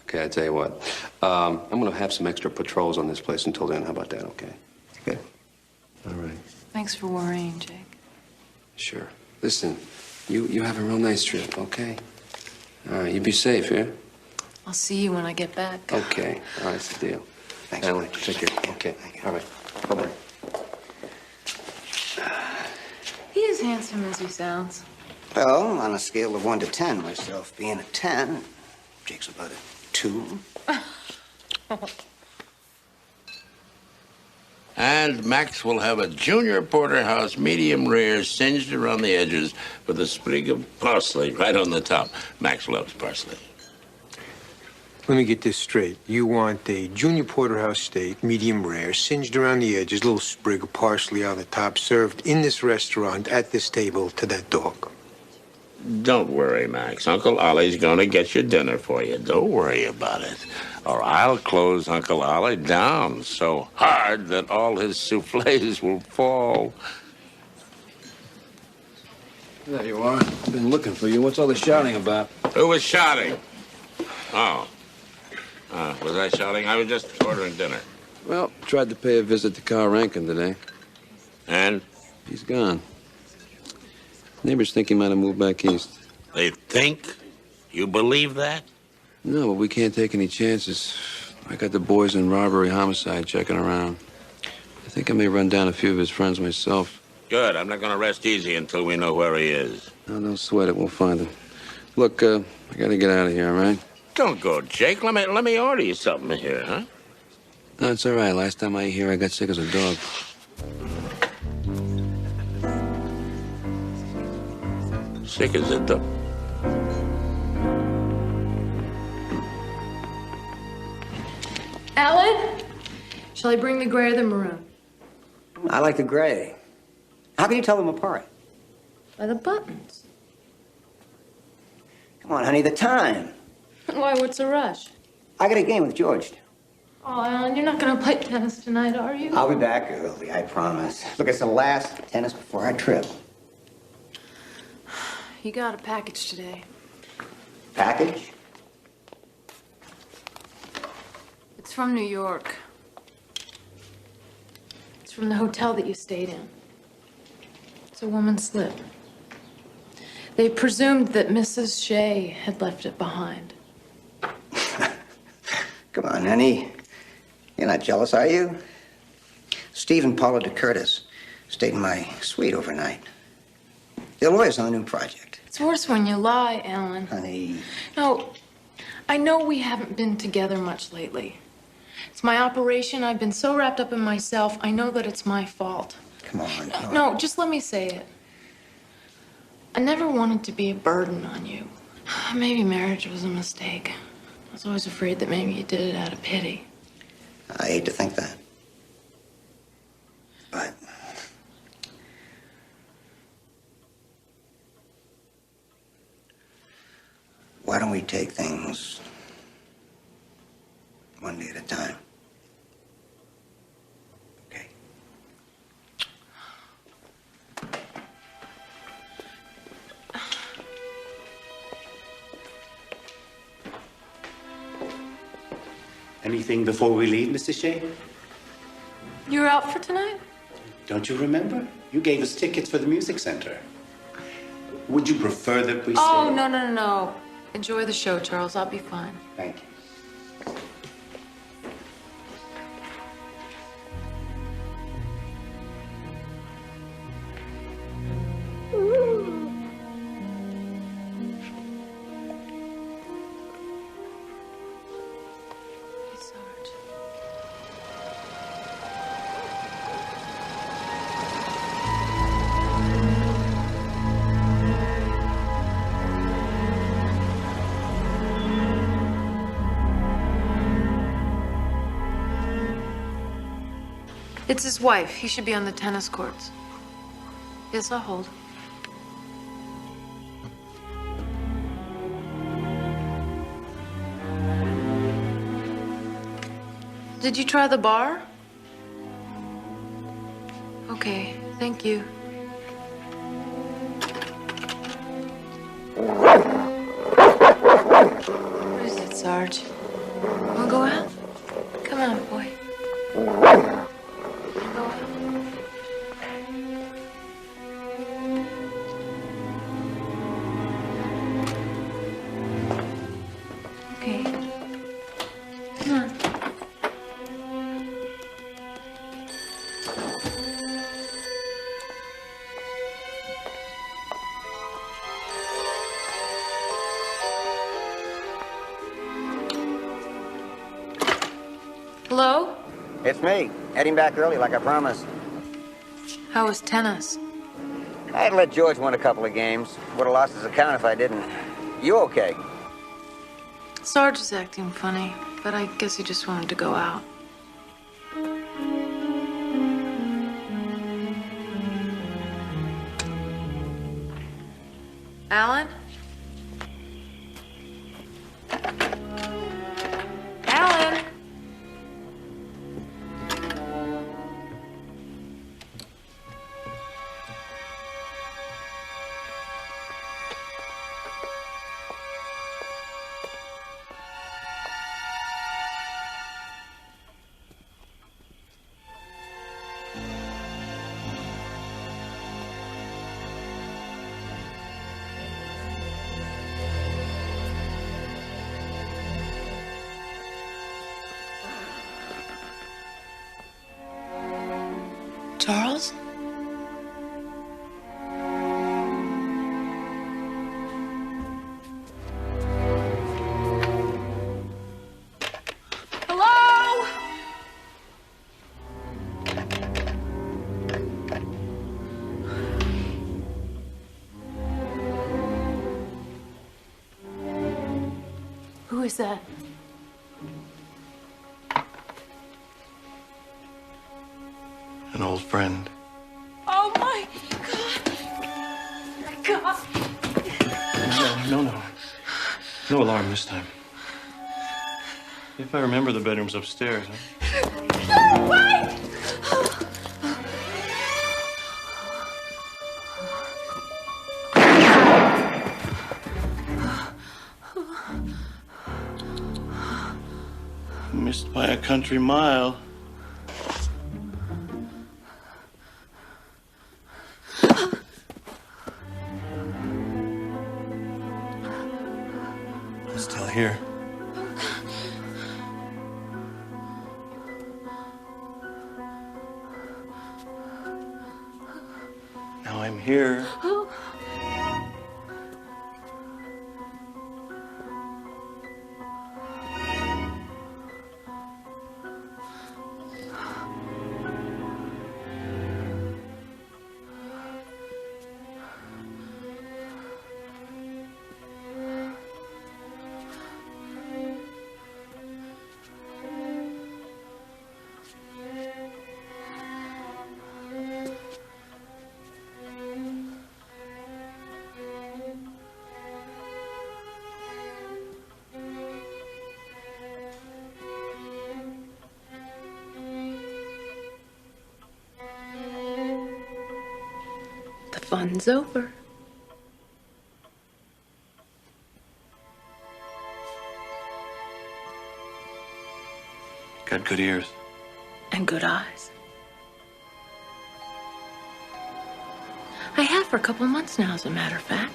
Okay, I tell you what. I'm going to have some extra patrols on this place until then. How about that, okay?
Good.
All right.
Thanks for worrying, Jake.
Sure. Listen, you have a real nice trip, okay? All right, you be safe, yeah?
I'll see you when I get back.
Okay. All right, that's the deal.
Thanks.
Alan, take care. Okay. All right. Bye-bye.
He is handsome as he sounds.
Well, on a scale of 1 to 10, myself being a 10, Jake's about a 2.
And Max will have a junior porterhouse, medium rare, singed around the edges with a sprig of parsley right on the top. Max loves parsley.
Let me get this straight. You want a junior porterhouse steak, medium rare, singed around the edges, little sprig of parsley on the top, served in this restaurant at this table to that dog.
Don't worry, Max. Uncle Ollie's going to get your dinner for you. Don't worry about it. Or I'll close Uncle Ollie down so hard that all his soufflés will fall.
There you are. I've been looking for you. What's all the shouting about?
Who was shouting? Oh. Was I shouting? I was just ordering dinner.
Well, tried to pay a visit to Carl Rankin today.
And?
He's gone. Neighbors think he might have moved back east.
They think? You believe that?
No, but we can't take any chances. I got the boys in robbery homicide checking around. I think I may run down a few of his friends myself.
Good. I'm not going to rest easy until we know where he is.
No, don't sweat it. We'll find him. Look, I got to get out of here, all right?
Don't go, Jake. Let me order you something here, huh?
No, it's all right. Last time I ate here, I got sick as a dog.
Sick as a dog.
Alan, shall I bring the gray or the maroon?
I like the gray. How can you tell them apart?
By the buttons.
Come on, honey, the time.
Why, what's the rush?
I got a game with George.
Oh, Alan, you're not going to play tennis tonight, are you?
I'll be back early, I promise. Look, it's the last tennis before our trip.
You got a package today.
Package?
It's from New York. It's from the hotel that you stayed in. It's a woman's slip. They presumed that Mrs. Shea had left it behind.
Come on, honey. You're not jealous, are you? Steve and Paula DeCurtis stayed in my suite overnight. They're lawyers on a new project.
It's worse when you lie, Alan.
Honey.
No, I know we haven't been together much lately. It's my operation. I've been so wrapped up in myself. I know that it's my fault.
Come on.
No, just let me say it. I never wanted to be a burden on you. Maybe marriage was a mistake. I was always afraid that maybe you did it out of pity.
I hate to think that. But why don't we take things one day at a time? Okay.
Anything before we leave, Mr. Shea?
You're out for tonight?
Don't you remember? You gave us tickets for the music center. Would you prefer that we
Oh,
stay?
no. Enjoy the show, Charles. I'll be fine.
Thank you.
He's It's his wife. He should be on the tennis courts. Yes, I'll hold. Did you try the bar? Okay, thank you. What is it, Sarge? Wanna go out? Come on, boy. Wanna go out? Okay. Come on. Hello?
It's me, heading back early like I promised.
How was tennis?
I'd let George win a couple of games. Would have lost his account if I didn't. You okay?
Sarge is acting funny, but I guess he just wanted to go out. Alan? Alan? Charles? Hello? Who is that?
An old friend.
Oh my God!
No. No alarm this time. If I remember, the bedroom's upstairs, huh?
No, wait!
Missed by a country mile. I'm still here. Now I'm here.
The fun's over.
Got good ears.
And good eyes. I have for a couple months now, as a matter of fact.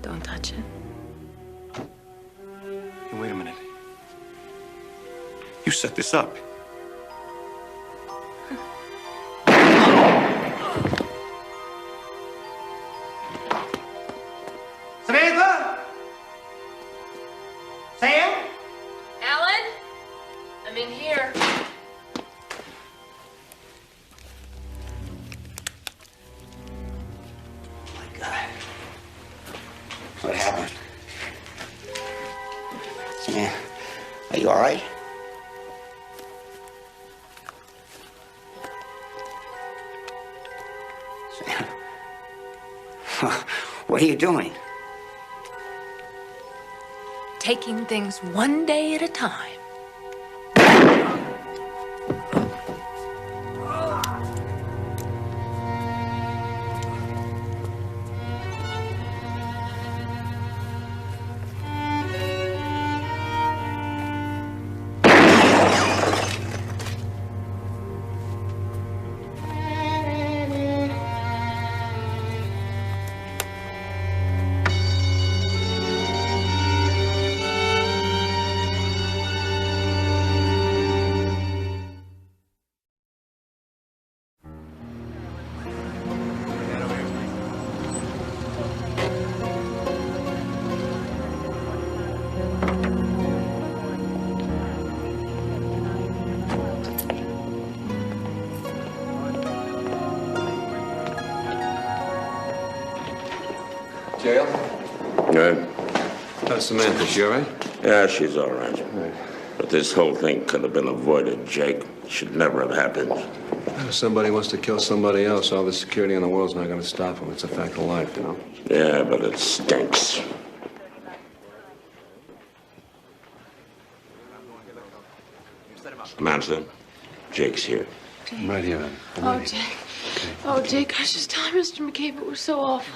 Don't touch it.
Hey, wait a minute. You set this up.
Samantha? Sam?
Alan? I'm in here.
My God. What happened? Sam, are you all right? What are you doing?
Taking things one day at a time.
Jail?
Good.
How's Samantha? She all right?
Yeah, she's all right. But this whole thing could have been avoided, Jake. Should never have happened.
If somebody wants to kill somebody else, all the security in the world's not going to stop them. It's a fact of life, you know?
Yeah, but it stinks. Samantha, Jake's here.
I'm right here, man.
Oh, Jake. Oh, Jake, I was just telling Mr. McCabe it was so awful.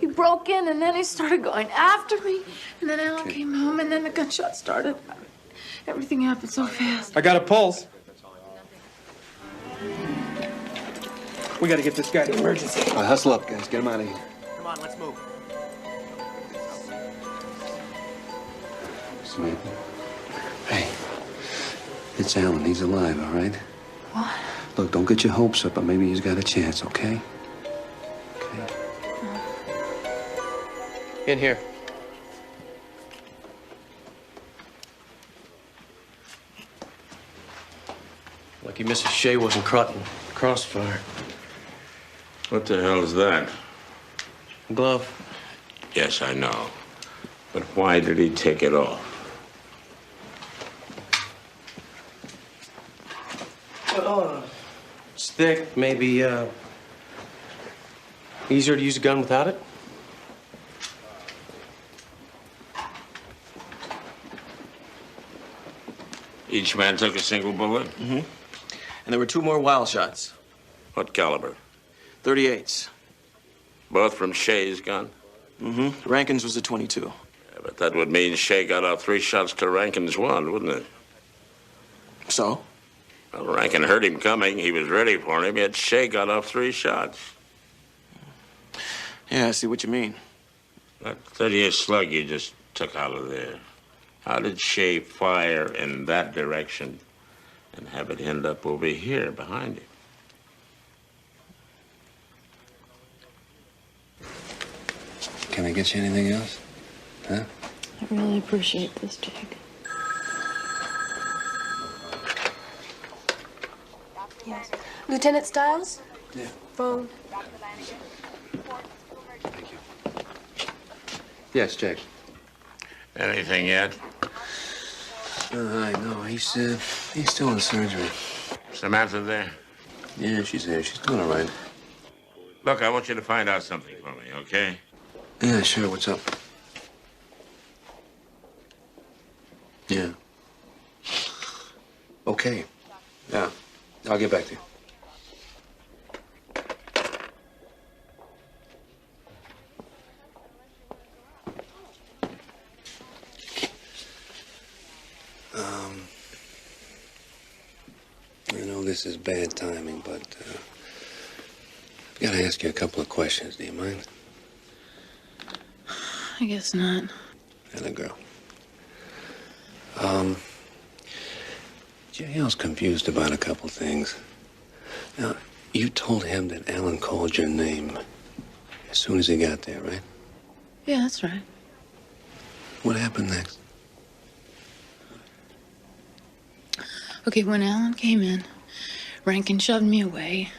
He broke in, and then he started going after me. And then Alan came home, and then the gunshot started. Everything happened so fast.
I got a pulse. We gotta get this guy to emergency.
All right, hustle up, guys. Get him out of here.
Come on, let's move.
Samantha. Hey, it's Alan. He's alive, all right?
What?
Look, don't get your hopes up, but maybe he's got a chance, okay?
In here. Lucky Mrs. Shea wasn't caught in crossfire.
What the hell is that?
Glove.
Yes, I know. But why did he take it off?
It's thick, maybe, easier to use a gun without it?
Each man took a single bullet?
Mm-hmm. And there were 2 more wild shots.
What caliber?
38s.
Both from Shea's gun?
Mm-hmm. Rankin's was a 22.
Yeah, but that would mean Shea got off 3 shots to Rankin's 1, wouldn't it?
So?
Well, Rankin heard him coming. He was ready for him, yet Shea got off 3 shots.
Yeah, I see what you mean.
That 38 slug you just took out of there. How did Shea fire in that direction and have it end up over here behind him?
Can I get you anything else? Huh?
I really appreciate this, Jake. Yes. Lieutenant Stiles?
Yeah.
Phone.
Yes, Jake.
Anything yet?
I know. He's still in surgery.
Samantha there?
Yeah, she's there. She's doing all right.
Look, I want you to find out something for me, okay?
Yeah, sure. What's up? Yeah. Okay. Yeah. I'll get back to you. I know this is bad timing, but I've got to ask you a couple of questions. Do you mind?
I guess not.
And a girl. JL's confused about a couple things. Now, you told him that Alan called your name as soon as he got there, right?
Yeah, that's right.
What happened next?
Okay, when Alan came in, Rankin shoved me away.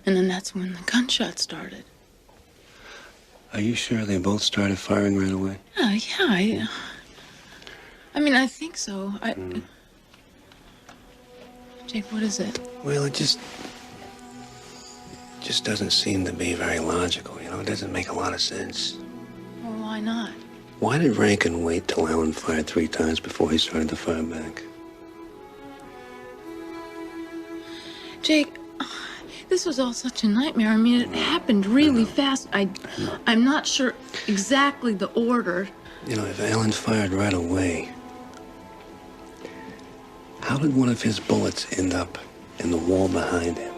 And then that's when the gunshot started.
Are you sure they both started firing right away?
Yeah, I mean, I think so.
Mm.
Jake, what is it?
Well, it just doesn't seem to be very logical, you know? It doesn't make a lot of sense.
Well, why not?
Why did Rankin wait till Allen fired 3 times before he started to fire back?
Jake, this was all such a nightmare. I mean, it happened really fast. I'm not sure exactly the order.
You know, if Allen fired right away, how did one of his bullets end up in the wall behind him?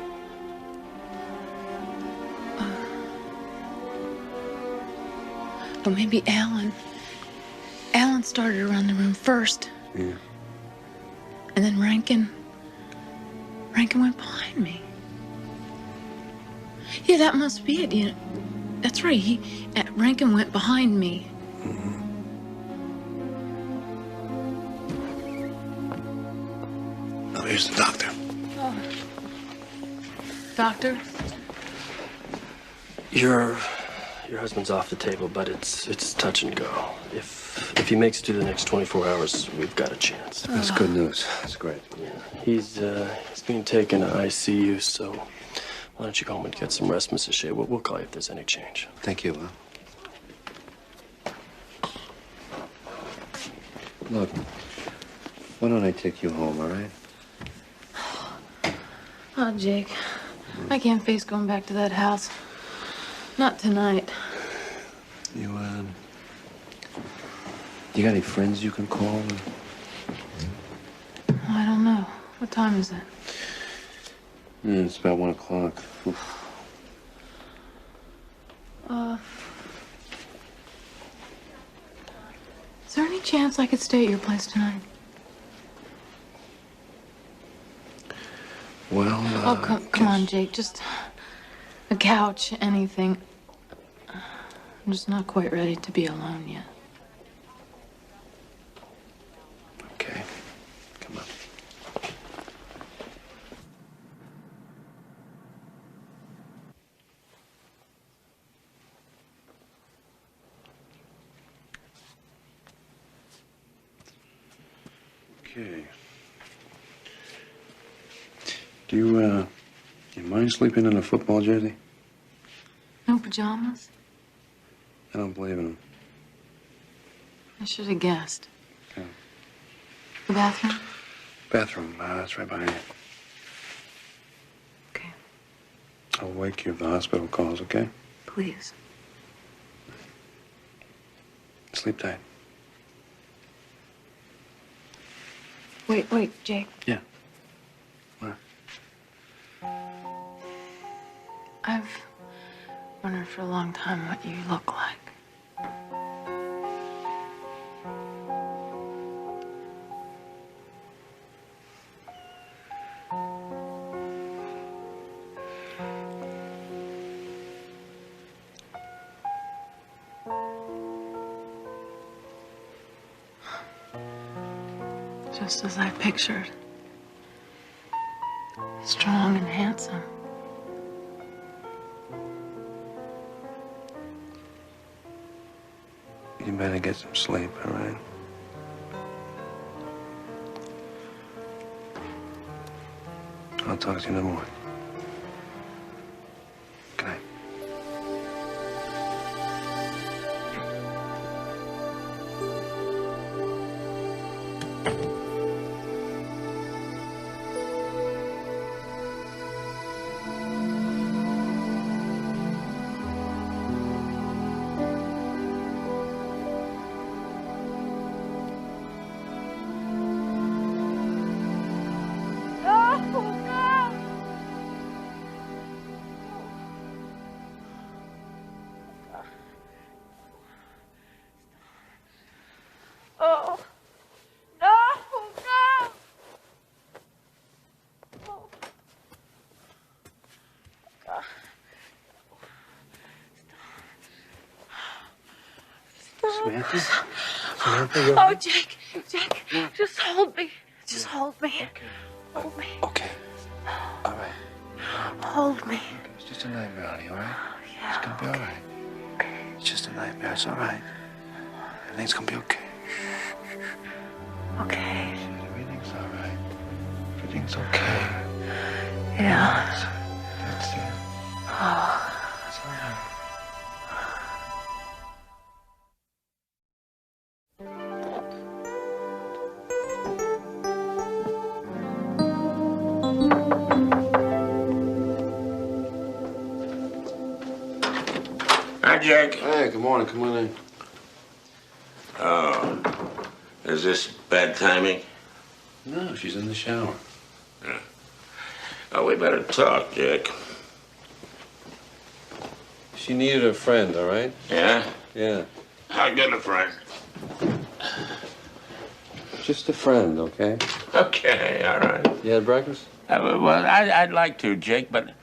Or maybe Allen started around the room first.
Yeah.
And then Rankin went behind me. Yeah, that must be it. You know, that's right. Rankin went behind me.
Oh, here's the doctor.
Oh. Doctor?
Your husband's off the table, but it's touch and go. If he makes it through the next 24 hours, we've got a chance.
That's good news. That's great.
Yeah, he's being taken to ICU, so why don't you go home and get some rest, Mrs. Shea? We'll call you if there's any change.
Thank you. Look, why don't I take you home, all right?
Oh, Jake, I can't face going back to that house. Not tonight.
You got any friends you can call?
I don't know. What time is it?
It's about 1 o'clock.
Is there any chance I could stay at your place tonight?
Well,
Oh, come on, Jake. Just a couch, anything. I'm just not quite ready to be alone yet.
Okay. Come on. Okay. Do you mind sleeping in a football jersey?
No pajamas?
I don't believe in them.
I should have guessed.
Okay.
The bathroom?
Bathroom, that's right behind you.
Okay.
I'll wake you if the hospital calls, okay?
Please.
Sleep tight.
Wait, Jake.
Yeah. What?
I've wondered for a long time what you look like. Just as I pictured. Strong and handsome.
You better get some sleep, all right? I'll talk to you in the morning. Good night.
Oh, no, no. Oh. God.
Samantha?
Oh, Jake, just hold me. Just hold me.
Okay.
Hold me.
Okay. All right.
Hold me.
It's just a nightmare, honey, all right?
Yeah.
It's gonna be all right. It's just a nightmare. It's all right. Everything's gonna be okay.
Okay.
Everything's all right. Everything's okay.
Yeah.
That's it.
Hi, Jack.
Hey, good morning. Come on in.
Oh, is this bad timing?
No, she's in the shower.
Yeah. Oh, we better talk, Jack.
She needed a friend, all right?
Yeah?
Yeah.
How good a friend?
Just a friend, okay?
Okay, all right.
You had breakfast?
Well, I'd like to, Jake, but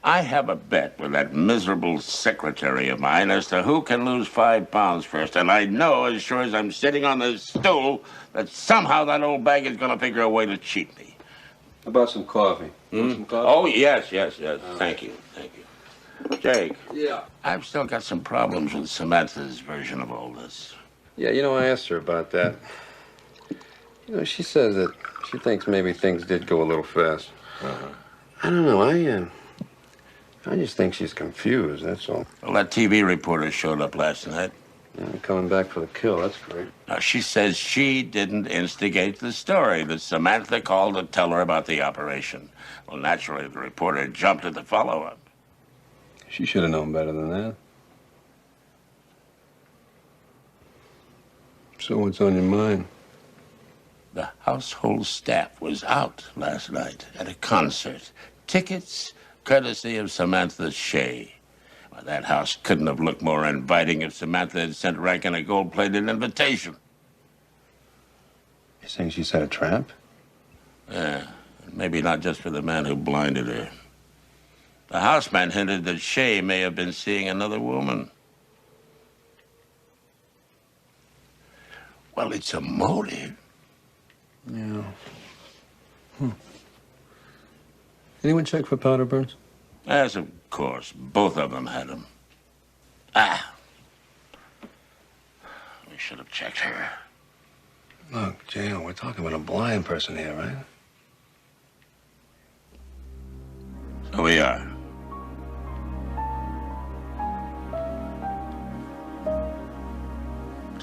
I have a bet with that miserable secretary of mine as to who can lose 5 pounds first. And I know, as sure as I'm sitting on this stool, that somehow that old bag is going to figure a way to cheat me.
How about some coffee? Want some coffee?
Oh, yes. Thank you. Jake.
Yeah.
I've still got some problems with Samantha's version of all this.
Yeah, you know, I asked her about that. You know, she says that she thinks maybe things did go a little fast. I don't know. I just think she's confused, that's all.
Well, that TV reporter showed up last night.
Yeah, coming back for the kill, that's great.
Now, she says she didn't instigate the story, that Samantha called to tell her about the operation. Well, naturally, the reporter jumped at the follow-up.
She should have known better than that. So what's on your mind?
The household staff was out last night at a concert. Tickets courtesy of Samantha Shea. Well, that house couldn't have looked more inviting if Samantha had sent Rankin a gold-plated invitation.
You saying she set a trap?
Yeah, maybe not just for the man who blinded her. The houseman hinted that Shea may have been seeing another woman. Well, it's a motive.
Yeah. Anyone check for powder burns?
Yes, of course. Both of them had them. We should have checked her.
Look, J.O., we're talking about a blind person here, right?
So we are.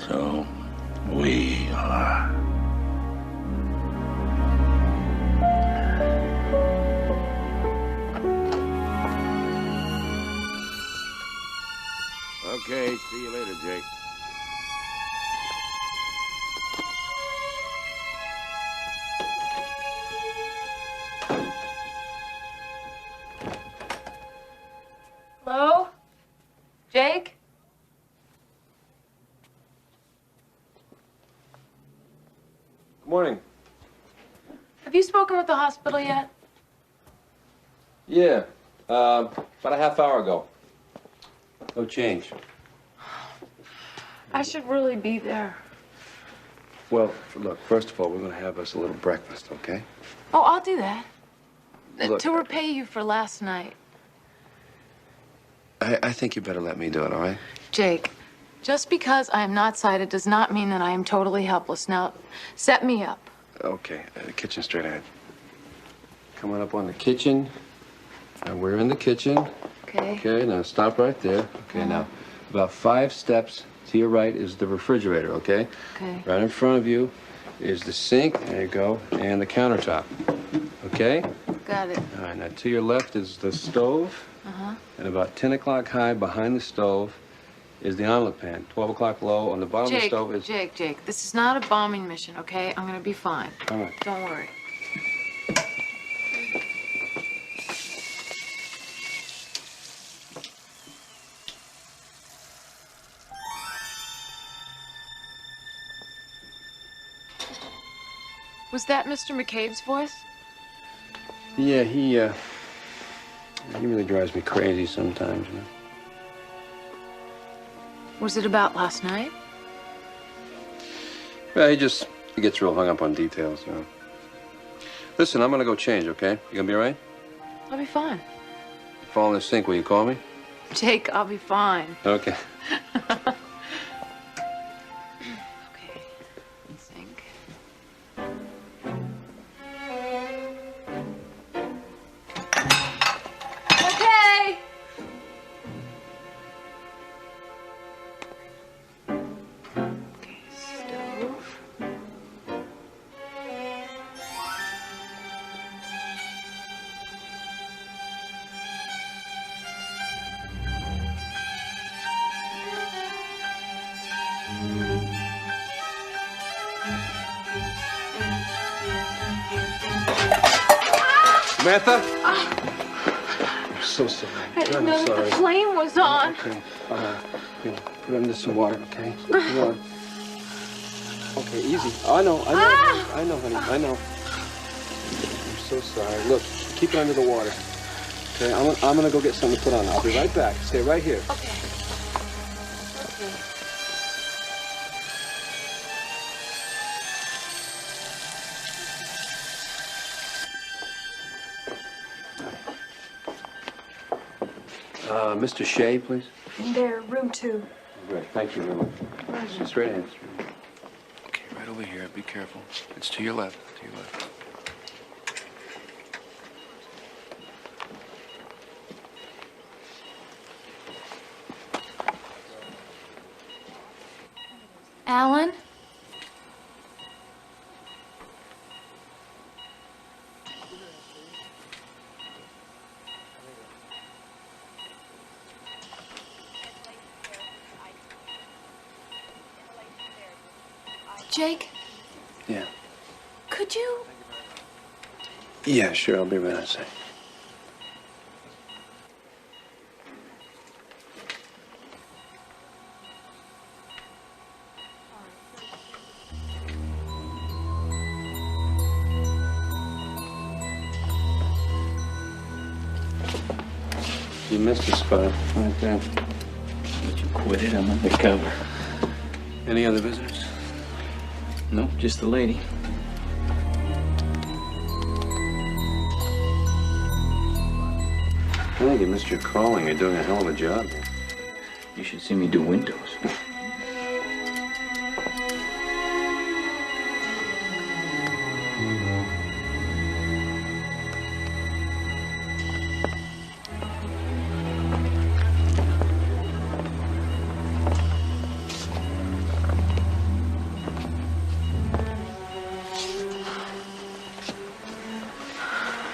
So we are. Okay, see you later, Jake.
Hello? Jake?
Good morning.
Have you spoken with the hospital yet?
Yeah, about a half hour ago. No change.
I should really be there.
Well, look, first of all, we're going to have us a little breakfast, okay?
Oh, I'll do that.
Look,
to repay you for last night.
I think you better let me do it, all right?
Jake, just because I am not sighted does not mean that I am totally helpless. Now, set me up.
Okay, the kitchen straight ahead. Come on up on the kitchen. Now, we're in the kitchen.
Okay.
Okay, now stop right there. Okay, now, about 5 steps to your right is the refrigerator, okay?
Okay.
Right in front of you is the sink, there you go, and the countertop, okay?
Got it.
All right, now to your left is the stove, and about 10 o'clock high behind the stove is the omelet pan. 12 o'clock low on the bottom of the stove is...
Jake, this is not a bombing mission, okay? I'm gonna be fine.
All right.
Don't worry. Was that Mr. McCabe's voice?
Yeah, he really drives me crazy sometimes, you know?
Was it about last night?
Yeah, he gets real hung up on details, you know. Listen, I'm gonna go change, okay? You gonna be all right?
I'll be fine.
Fall in the sink, will you call me?
Jake, I'll be fine.
Okay.
Okay.
Samantha? I'm so sorry.
I didn't know
I'm
that
sorry.
the flame was on.
Okay. Here, put it under some water, okay? Come on. Okay, easy. I know, honey. I know. I'm so sorry. Look, keep it under the water. Okay, I'm gonna go get something to put on. I'll be right back. Stay right here.
Okay.
Mr. Shea, please.
In there, room 2.
Great, thank you very much. Straight ahead. Okay, right over here. Be careful. It's to your left. To your left.
Alan? Jake,
Yeah.
could you?
Yeah, sure. I'll be right outside. You missed a spot right there.
But you quit it. I'm undercover.
Any other visitors?
Nope, just the lady.
I think you missed your calling. You're doing a hell of a job.
You should see me do windows.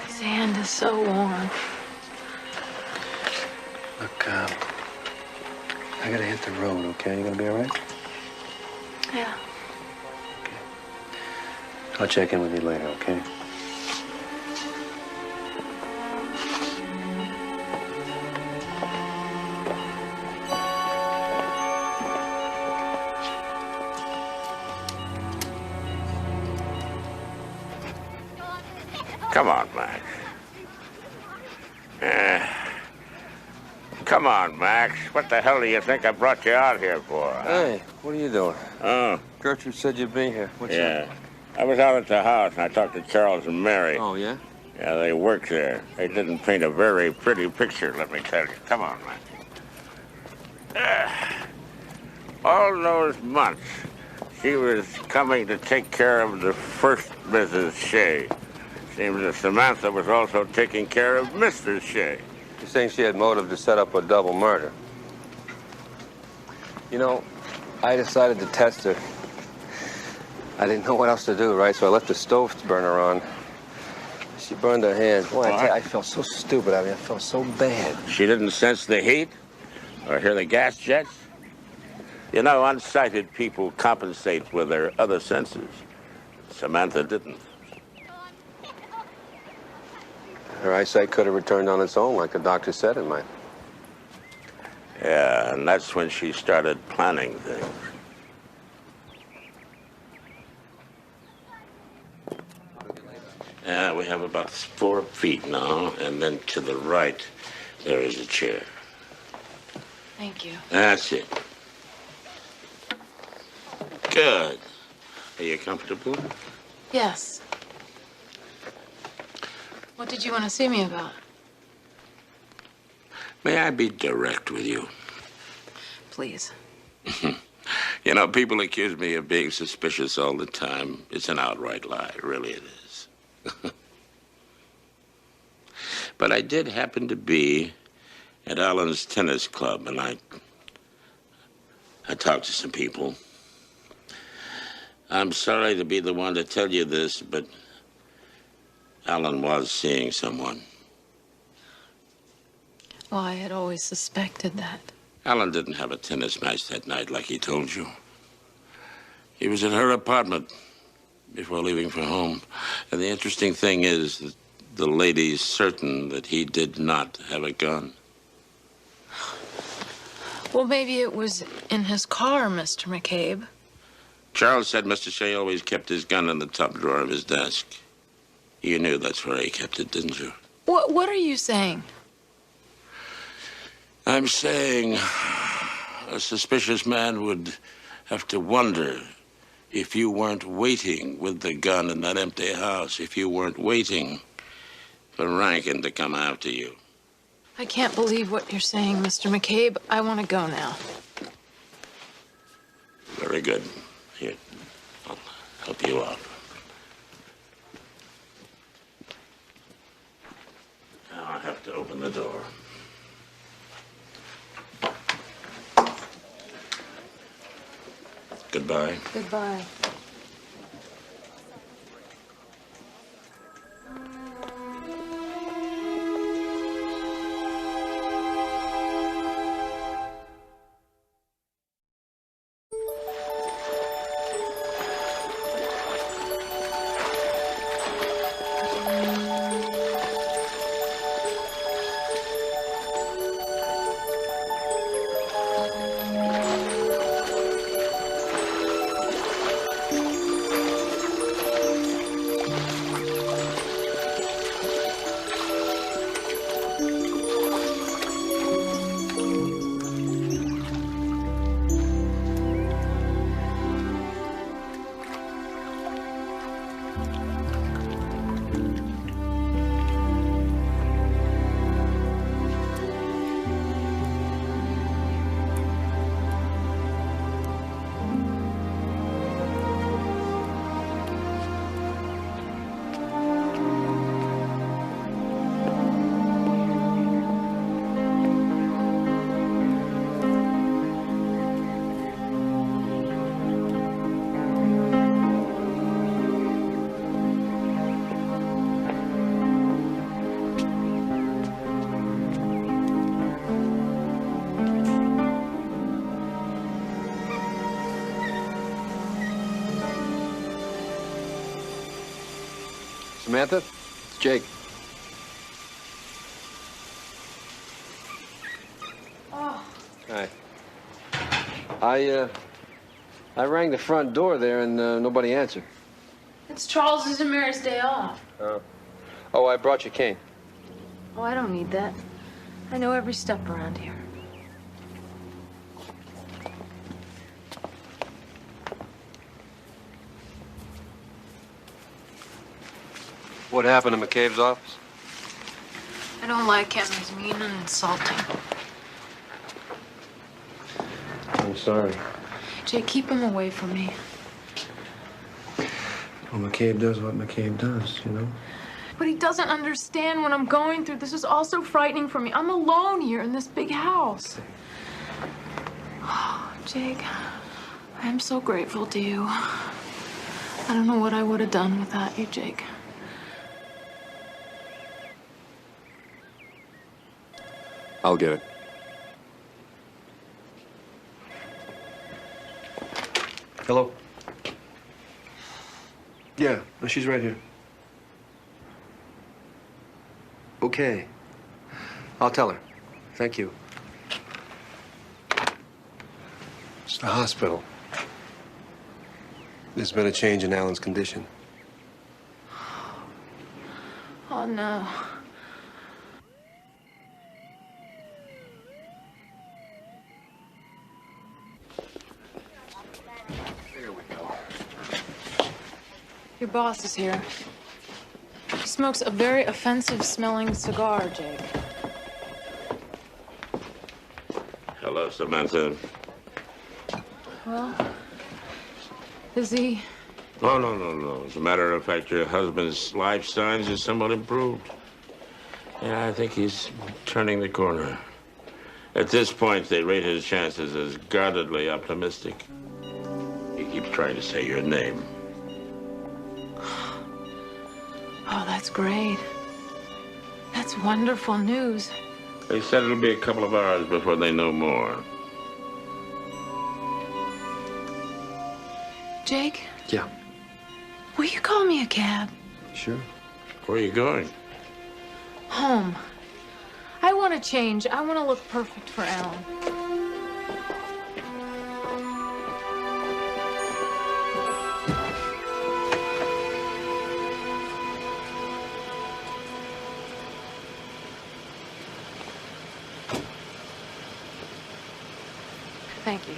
Sand is so warm.
Look, I gotta hit the road, okay? You gonna be all right?
Yeah.
I'll check in with you later, okay?
Come on, Max. Come on, Max. What the hell do you think I brought you out here for? Huh?
Hey, what are you doing?
Oh.
Gertrude said you'd be here. What's
Yeah. I was out at the house and I talked to Charles and Mary.
Oh, yeah?
Yeah, they work there. They didn't paint a very pretty picture, let me tell you. Come on, Max. All those months, she was coming to take care of the first Mrs. Shea. Seems that Samantha was also taking care of Mr. Shea.
You're saying she had motive to set up a double murder. You know, I decided to test her. I didn't know what else to do, right? So I left the stove burner on. She burned her hand. Boy, I tell you, I felt so stupid. I mean, I felt so bad.
She didn't sense the heat or hear the gas jets? You know, unsighted people compensate with their other senses. Samantha didn't.
Her eyesight could have returned on its own, like the doctor said it might.
Yeah, and that's when she started planning things. We have about 4 feet now, and then to the right, there is a chair.
Thank you.
That's it. Good. Are you comfortable?
Yes. What did you want to see me about?
May I be direct with you?
Please.
You know, people accuse me of being suspicious all the time. It's an outright lie. Really, it is. But I did happen to be at Alan's tennis club, and I talked to some people. I'm sorry to be the one to tell you this, but Alan was seeing someone.
Well, I had always suspected that.
Alan didn't have a tennis match that night like he told you. He was in her apartment before leaving for home. And the interesting thing is that the lady's certain that he did not have a gun.
Well, maybe it was in his car, Mr. McCabe.
Charles said Mr. Shea always kept his gun in the top drawer of his desk. You knew that's where he kept it, didn't you?
What are you saying?
I'm saying a suspicious man would have to wonder if you weren't waiting with the gun in that empty house, if you weren't waiting for Rankin to come after you.
I can't believe what you're saying, Mr. McCabe. I want to go now.
Very good. Here, I'll help you out. Now I have to open the door. Goodbye.
Goodbye.
Samantha, it's Jake.
Oh.
Hi. I rang the front door there and nobody answered.
It's Charles's and Mary's day off.
Oh, I brought you cane.
Oh, I don't need that. I know every step around here.
What happened to McCabe's office?
I don't like him. He's mean and insulting.
I'm sorry.
Jay, keep him away from me.
Well, McCabe does what McCabe does, you know?
But he doesn't understand what I'm going through. This is all so frightening for me. I'm alone here in this big house. Oh, Jake, I'm so grateful to you. I don't know what I would have done without you, Jake.
I'll get it. Hello? Yeah, she's right here. Okay. I'll tell her. Thank you. It's the hospital. There's been a change in Alan's condition.
Oh, no. Your boss is here. He smokes a very offensive-smelling cigar, Jake.
Hello, Samantha.
Well, is he?
Oh, no. As a matter of fact, your husband's life signs are somewhat improved. Yeah, I think he's turning the corner. At this point, they rate his chances as guardedly optimistic. He keeps trying to say your name.
Oh, that's great. That's wonderful news.
They said it'll be a couple of hours before they know more.
Jake,
Yeah.
will you call me a cab?
Sure.
Where are you going?
Home. I want to change. I want to look perfect for Alan. Thank you.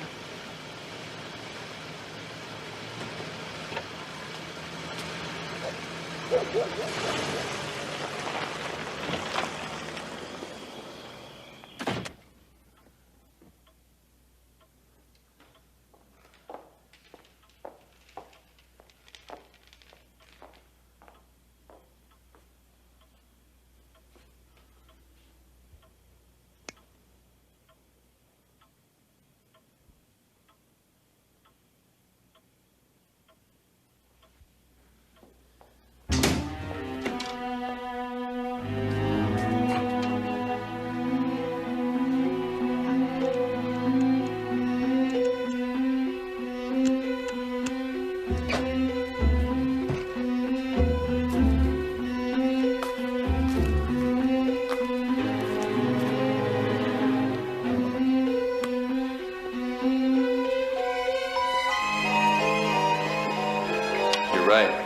Right.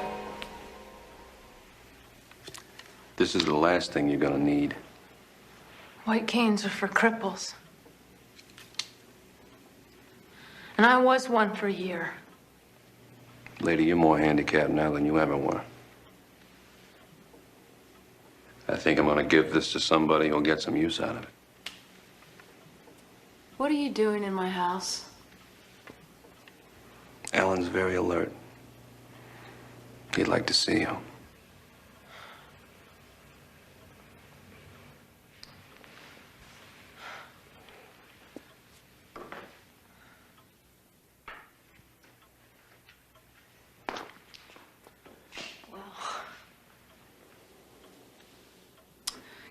This is the last thing you're gonna need.
White canes are for cripples. And I was one for a year.
Lady, you're more handicapped now than you ever were. I think I'm gonna give this to somebody who'll get some use out of it.
What are you doing in my house?
Alan's very alert. He'd like to see you.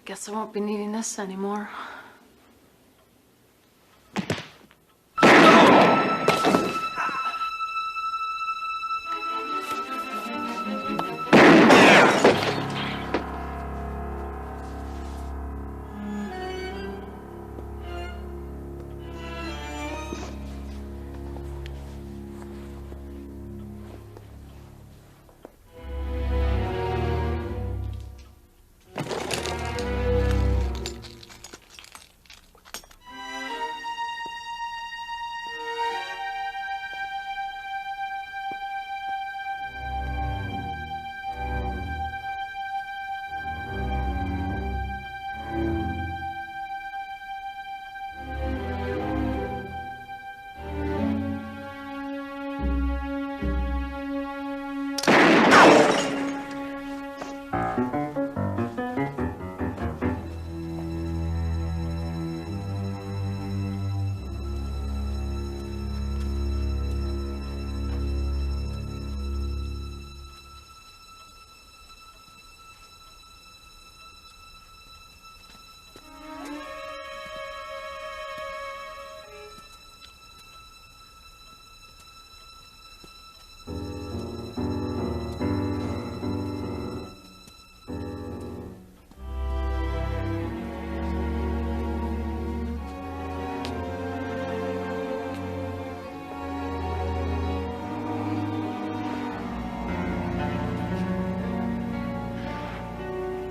Guess I won't be needing this anymore.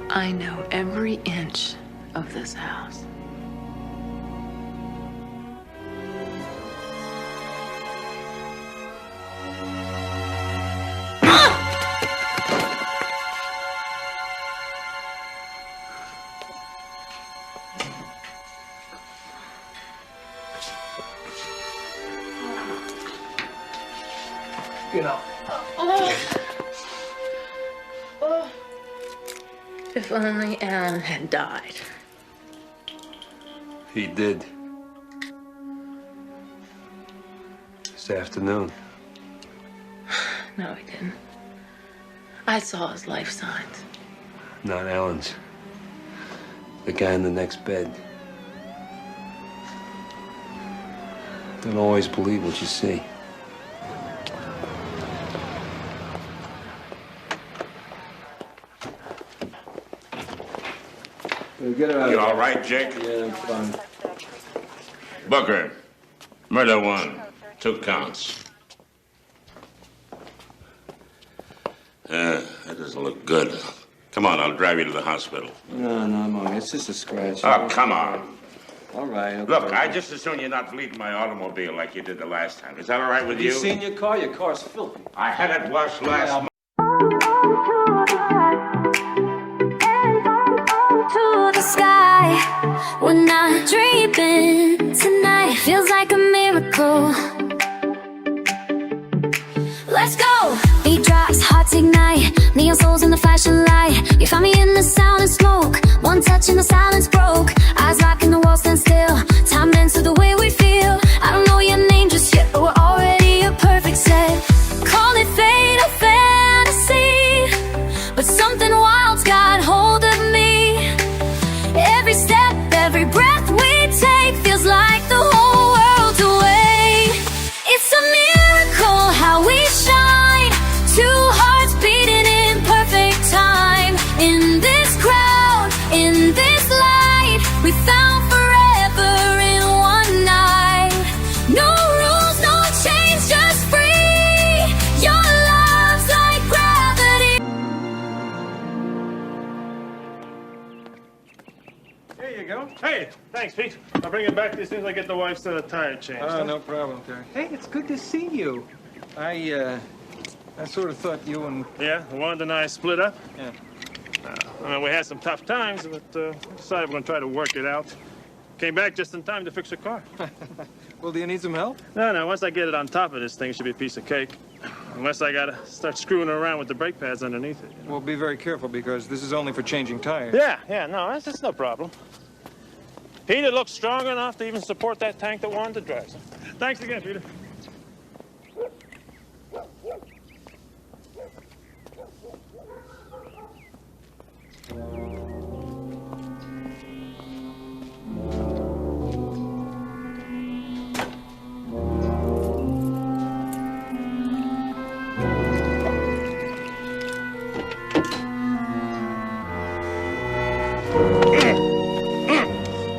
I know every inch of this house.
Get up.
If only Alan had died.
He did. This afternoon.
No, he didn't. I saw his life signs.
Not Alan's. The guy in the next bed. Don't always believe what you see.
Get her out.
You all right, Jake?
Yeah, I'm fine.
Booker, murder 1, 2 counts. That doesn't look good. Come on, I'll drive you to the hospital.
No, I'm all right. It's just a scratch.
Oh, come on.
All right. Okay.
Look, I just as soon you're not bleeding my automobile like you did the last time. Is that all right with you?
You seen your car? Your car's filthy.
I had it washed last month.
To the sky, we're not dreaming tonight. Feels like a miracle. Let's go. Beat drops, hearts ignite. Neon souls in the flashing light. You found me in the sound and smoke. One touch and the silence broke. Eyes locked in the wall, stand still. Time bends to the way we feel. I don't know your name just yet, but we're already a perfect set. Call it fate or fantasy, but something wild's got hold of me. Every step, every breath we take feels like the whole world's away. It's a miracle how we shine. Two hearts beating in perfect time. In this crowd, in this light, we found forever in one night. No rules, no chains, just free. Your love's like gravity.
There you go. Hey, thanks, Pete. I'll bring it back to you as soon as I get the wife's tire changed.
Oh, no problem, Terry. Hey, it's good to see you. I sort of thought you and...
Yeah, Wanda and I split up.
Yeah.
I mean, we had some tough times, but decided we're going to try to work it out. Came back just in time to fix her car.
Well, do you need some help?
No, once I get it on top of this thing, it should be a piece of cake. Unless I got to start screwing around with the brake pads underneath it.
Well, be very careful, because this is only for changing tires.
Yeah, no, that's no problem. Peter looks strong enough to even support that tank that Wanda drives. Thanks again, Peter.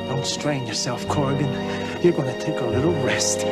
Don't strain yourself, Corrigan. You're gonna take a little rest.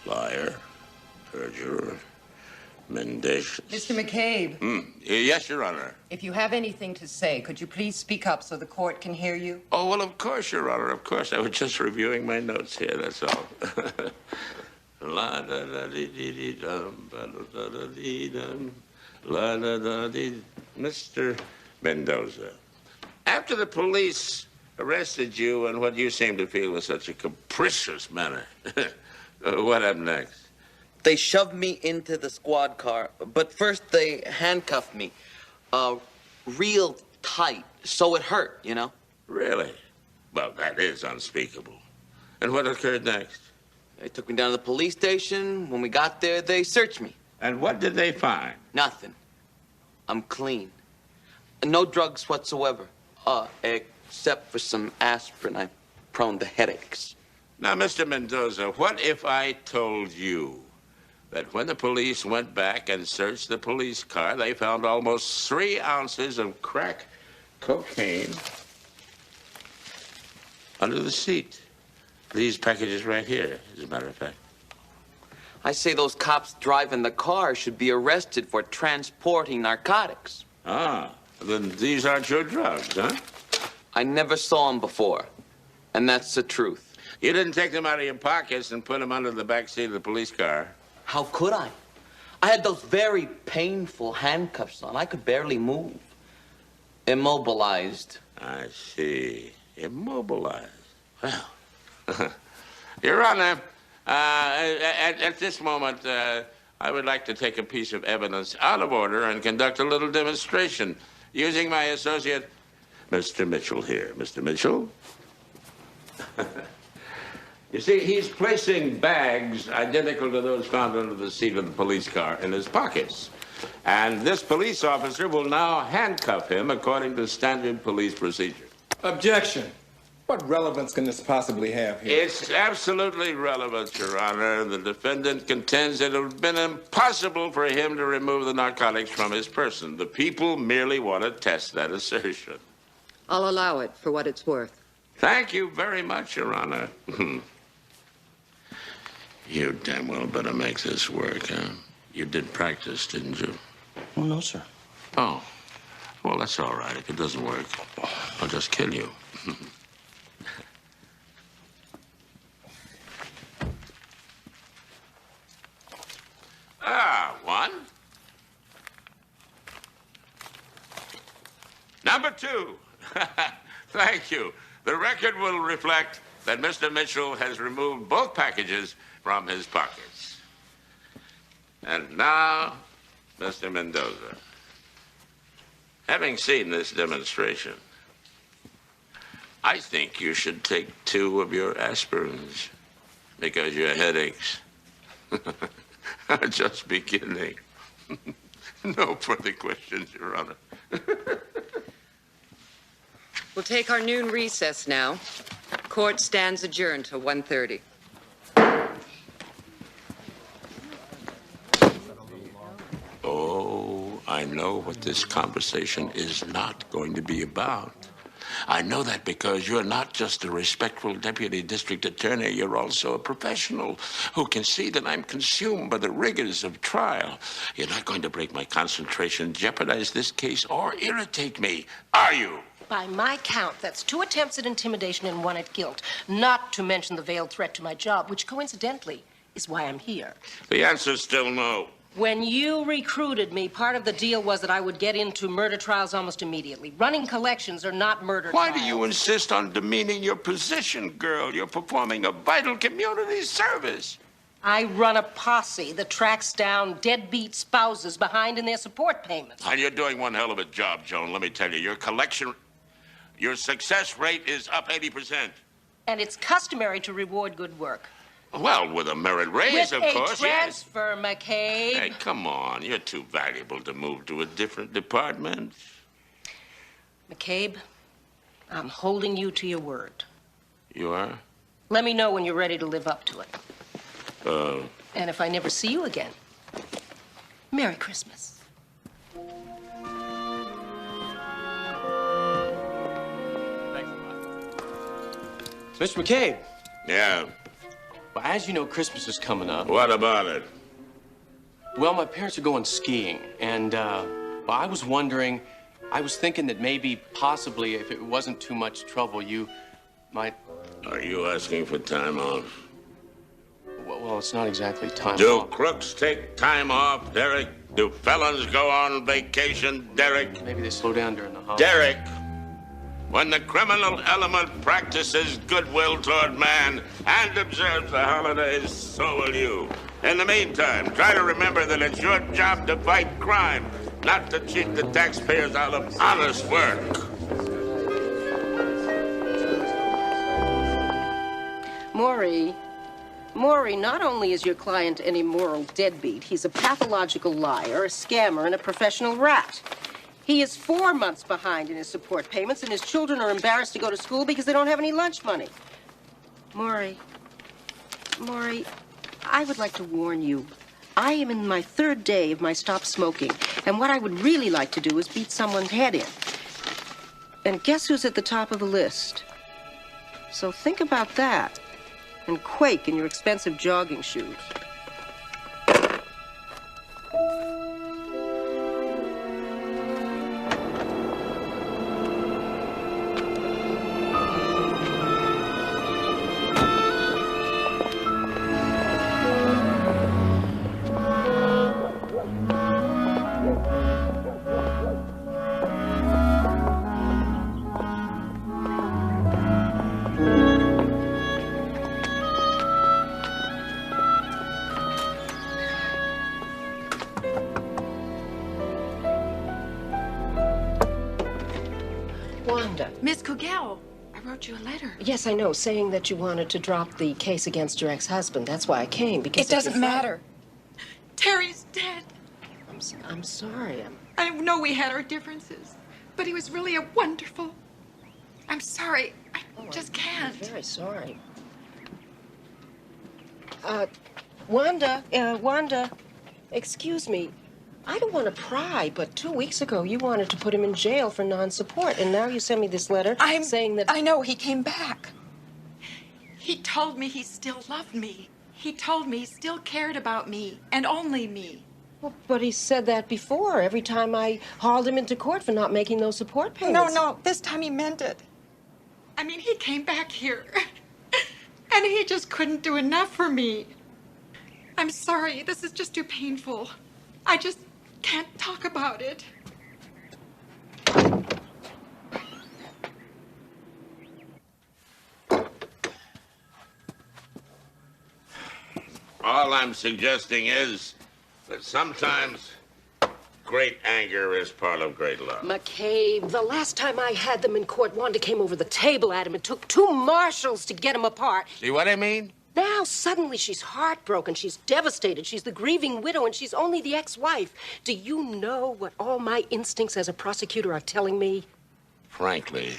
Liar, perjurer, mendacious.
Mr. McCabe,
Yes, Your Honor.
if you have anything to say, could you please speak up so the court can hear you?
Oh, well, of course, Your Honor, of course. I was just reviewing my notes here, that's all. La-da-da-dee-dee-dee-dum, ba-da-da-dee-dum, la-da-da-dee. Mr. Mendoza, after the police arrested you in what you seem to feel was such a capricious manner, what happened next?
They shoved me into the squad car, but first they handcuffed me. Real tight, so it hurt, you know?
Really? Well, that is unspeakable. And what occurred next?
They took me down to the police station. When we got there, they searched me.
And what did they find?
Nothing. I'm clean. No drugs whatsoever. Except for some aspirin. I'm prone to headaches.
Now, Mr. Mendoza, what if I told you that when the police went back and searched the police car, they found almost 3 ounces of crack cocaine under the seat. These packages right here, as a matter of fact.
I say those cops driving the car should be arrested for transporting narcotics.
Ah, then these aren't your drugs, huh?
I never saw them before, and that's the truth.
You didn't take them out of your pockets and put them under the back seat of the police car.
How could I? I had those very painful handcuffs on. I could barely move. Immobilized.
I see. Immobilized. Well, Your Honor, at this moment, I would like to take a piece of evidence out of order and conduct a little demonstration using my associate, Mr. Mitchell here. Mr. Mitchell? You see, he's placing bags identical to those found under the seat of the police car in his pockets. And this police officer will now handcuff him according to standard police procedure.
Objection. What relevance can this possibly have here?
It's absolutely relevant, Your Honor. The defendant contends that it would have been impossible for him to remove the narcotics from his person. The people merely want to test that assertion.
I'll allow it for what it's worth.
Thank you very much, Your Honor. You damn well better make this work, huh? You did practice, didn't you?
Oh, no, sir.
Oh. Well, that's all right. If it doesn't work, I'll just kill you. One. Number two. Thank you. The record will reflect that Mr. Mitchell has removed both packages from his pockets. And now, Mr. Mendoza, having seen this demonstration, I think you should take 2 of your aspirins because your headaches are just beginning. No further questions, Your Honor.
We'll take our noon recess now. Court stands adjourned till 1:30.
Oh, I know what this conversation is not going to be about. I know that because you're not just a respectful deputy district attorney, you're also a professional who can see that I'm consumed by the rigors of trial. You're not going to break my concentration, jeopardize this case, or irritate me, are you?
By my count, that's 2 attempts at intimidation and 1 at guilt, not to mention the veiled threat to my job, which coincidentally is why I'm here.
The answer's still no.
When you recruited me, part of the deal was that I would get into murder trials almost immediately. Running collections are not murder
Why
trials.
do you insist on demeaning your position, girl? You're performing a vital community service.
I run a posse that tracks down deadbeat spouses behind in their support payments.
And you're doing one hell of a job, Joan. Let me tell you, your success rate is up 80%.
And it's customary to reward good work.
Well, with a merit raise, of course,
With a transfer, McCabe.
Hey, come on. You're too valuable to move to a different department.
McCabe, I'm holding you to your word.
You are?
Let me know when you're ready to live up to it.
Oh.
And if I never see you again, Merry Christmas.
Mr. McCabe.
Yeah?
Well, as you know, Christmas is coming up.
What about it?
Well, my parents are going skiing, and, well, I was wondering, I was thinking that maybe, possibly, if it wasn't too much trouble, you might...
Are you asking for time off?
Well, it's not exactly time
Do
off.
crooks take time off, Derek? Do felons go on vacation, Derek?
Maybe they slow down during the holidays.
Derek, when the criminal element practices goodwill toward man and observes the holidays, so will you. In the meantime, try to remember that it's your job to fight crime, not to cheat the taxpayers out of honest work.
Maury, not only is your client an immoral deadbeat, he's a pathological liar, a scammer, and a professional rat. He is 4 months behind in his support payments, and his children are embarrassed to go to school because they don't have any lunch money. Maury, I would like to warn you. I am in my 3rd day of my stop smoking, and what I would really like to do is beat someone's head in. And guess who's at the top of the list? So think about that and quake in your expensive jogging shoes. Wanda.
Miss Kugel, I wrote you a letter.
Yes, I know, saying that you wanted to drop the case against your ex-husband. That's why I came, because
It doesn't matter. Terry's dead.
I'm sorry.
I know we had our differences, but he was really a wonderful. I'm sorry. I just can't.
I'm very sorry. Wanda, excuse me. I don't want to pry, but 2 weeks ago you wanted to put him in jail for non-support, and now you send me this letter saying that...
I know, he came back. He told me he still loved me. He told me he still cared about me, and only me.
Well, but he said that before, every time I hauled him into court for not making those support payments.
No, this time he meant it. I mean, he came back here, and he just couldn't do enough for me. I'm sorry, this is just too painful. I just can't talk about it.
All I'm suggesting is that sometimes great anger is part of great love.
McCabe, the last time I had them in court, Wanda came over the table at him. It took 2 marshals to get him apart.
See what I mean?
Now, suddenly, she's heartbroken. She's devastated. She's the grieving widow, and she's only the ex-wife. Do you know what all my instincts as a prosecutor are telling me?
Frankly,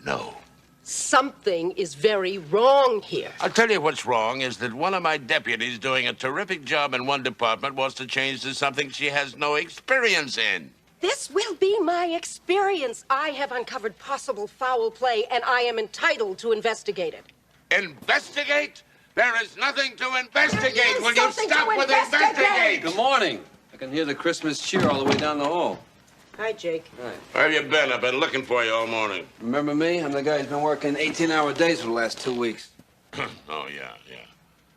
no.
Something is very wrong here.
I'll tell you what's wrong is that one of my deputies doing a terrific job in one department wants to change to something she has no experience in.
This will be my experience. I have uncovered possible foul play, and I am entitled to investigate it.
Investigate? There is nothing to investigate. Will you stop with investigate?
Good morning. I can hear the Christmas cheer all the way down the hall.
Hi, Jake.
Hi.
Where have you been? I've been looking for you all morning.
Remember me? I'm the guy who's been working 18-hour days for the last 2 weeks.
Oh, yeah.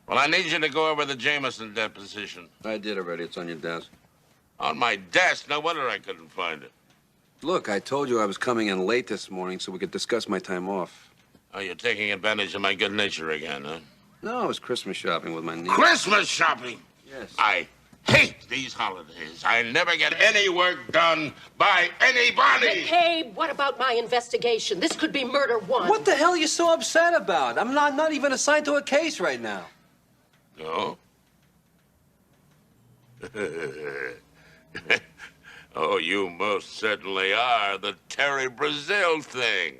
Well, I need you to go over the Jameson deposition.
I did already. It's on your desk.
On my desk? No wonder I couldn't find it.
Look, I told you I was coming in late this morning so we could discuss my time off.
Oh, you're taking advantage of my good nature again, huh?
No, I was Christmas shopping with my niece.
Christmas shopping?
Yes.
I hate these holidays. I never get any work done by anybody.
McCabe, what about my investigation? This could be murder 1.
What the hell are you so upset about? I'm not even assigned to a case right now.
No? Oh, you most certainly are. The Terry Brazil thing.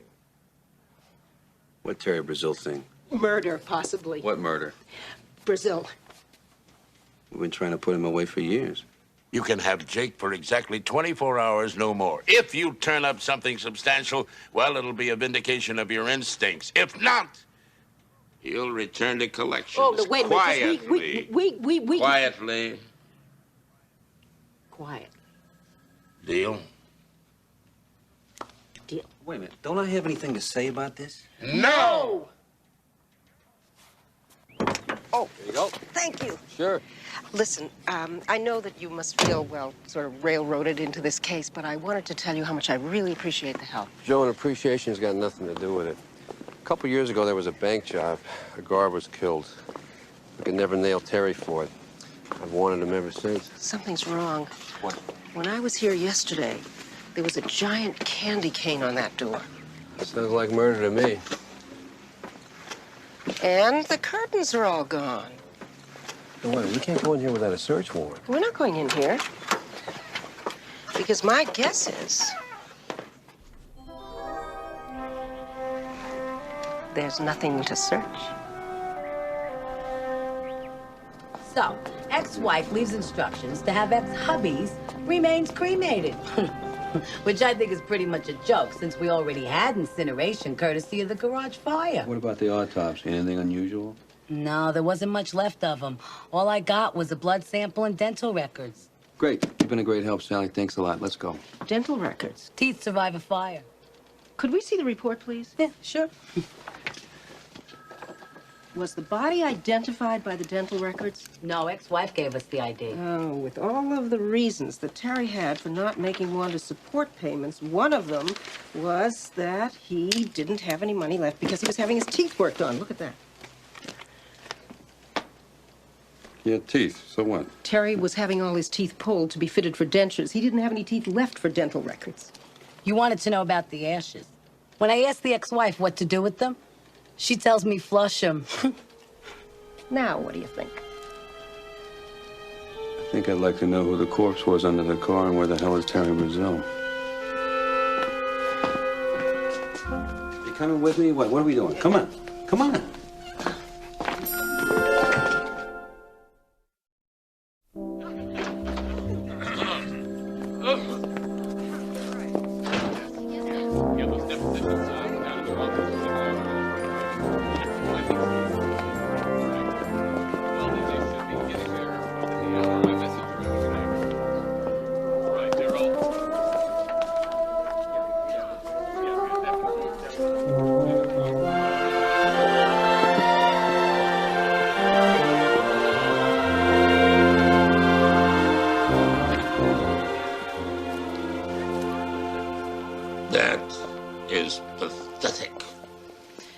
What Terry Brazil thing?
Murder, possibly.
What murder?
Brazil.
We've been trying to put him away for years.
You can have Jake for exactly 24 hours, no more. If you turn up something substantial, well, it'll be a vindication of your instincts. If not, he'll return to collections.
Oh, no, wait a minute.
Quietly.
We...
Quietly.
Quiet.
Deal?
Deal.
Wait a minute. Don't I have anything to say about this?
No!
Oh,
there you go.
Thank you.
Sure.
Listen, I know that you must feel, well, sort of railroaded into this case, but I wanted to tell you how much I really appreciate the help.
Joe, an appreciation's got nothing to do with it. A couple years ago, there was a bank job. A guard was killed. We could never nail Terry for it. I've wanted him ever since.
Something's wrong.
What?
When I was here yesterday, there was a giant candy cane on that door.
That sounds like murder to me.
And the curtains are all gone.
No, wait, we can't go in here without a search warrant.
We're not going in here. Because my guess is... there's nothing to search.
So, ex-wife leaves instructions to have ex-hubby's remains cremated.
Which I think is pretty much a joke, since we already had incineration courtesy of the garage fire.
What about the autopsy? Anything unusual?
No, there wasn't much left of them. All I got was a blood sample and dental records.
Great. You've been a great help, Sally. Thanks a lot. Let's go.
Dental records.
Teeth survive a fire.
Could we see the report, please?
Yeah, sure.
Was the body identified by the dental records?
No, ex-wife gave us the ID.
Oh, with all of the reasons that Terry had for not making Wanda support payments, one of them was that he didn't have any money left because he was having his teeth worked on. Look at that.
Yeah, teeth. So what?
Terry was having all his teeth pulled to be fitted for dentures. He didn't have any teeth left for dental records.
You wanted to know about the ashes. When I asked the ex-wife what to do with them, she tells me flush them.
Now, what do you think?
I think I'd like to know who the corpse was under the car and where the hell is Terry Brazil. You coming with me? What are we doing? Come on. Come on.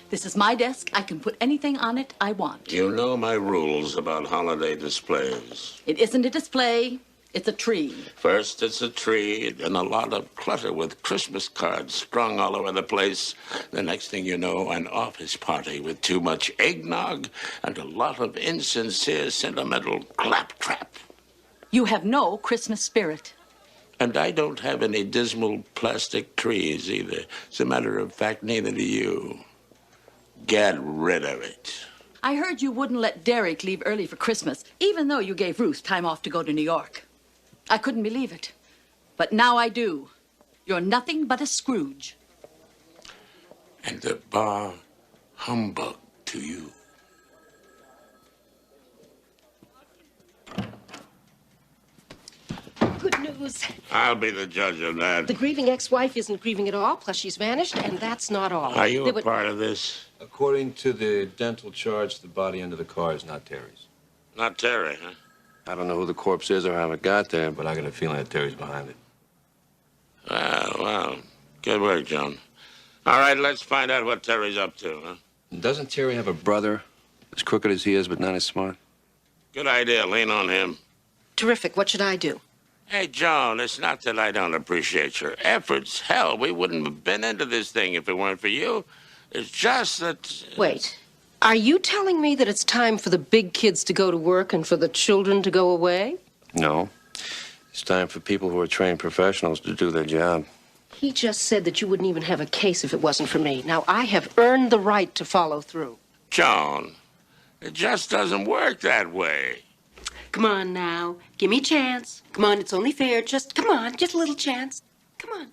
This is my desk. I can put anything on it I want.
You know my rules about holiday displays.
It isn't a display. It's a tree.
First, it's a tree, then a lot of clutter with Christmas cards strung all over the place. The next thing you know, an office party with too much eggnog and a lot of insincere, sentimental claptrap.
You have no Christmas spirit.
And I don't have any dismal plastic trees either. As a matter of fact, neither do you. Get rid of it.
I heard you wouldn't let Derek leave early for Christmas, even though you gave Ruth time off to go to New York. I couldn't believe it. But now I do. You're nothing but a Scrooge.
And the bar humbug to you.
Good news.
I'll be the judge of that.
The grieving ex-wife isn't grieving at all, plus she's vanished, and that's not all.
Are you a part of this?
According to the dental charge, the body under the car is not Terry's.
Not Terry, huh?
I don't know who the corpse is or how it got there, but I got a feeling that Terry's behind it.
Well, good work, Joan. All right, let's find out what Terry's up to, huh?
Doesn't Terry have a brother as crooked as he is, but not as smart?
Good idea. Lean on him.
Terrific. What should I do?
Hey, Joan, it's not that I don't appreciate your efforts. Hell, we wouldn't have been into this thing if it weren't for you. It's just that...
Wait. Are you telling me that it's time for the big kids to go to work and for the children to go away?
No. It's time for people who are trained professionals to do their job.
He just said that you wouldn't even have a case if it wasn't for me. Now, I have earned the right to follow through.
Joan, it just doesn't work that way.
Come on now. Give me a chance. Come on, it's only fair. Just, come on, just a little chance. Come on.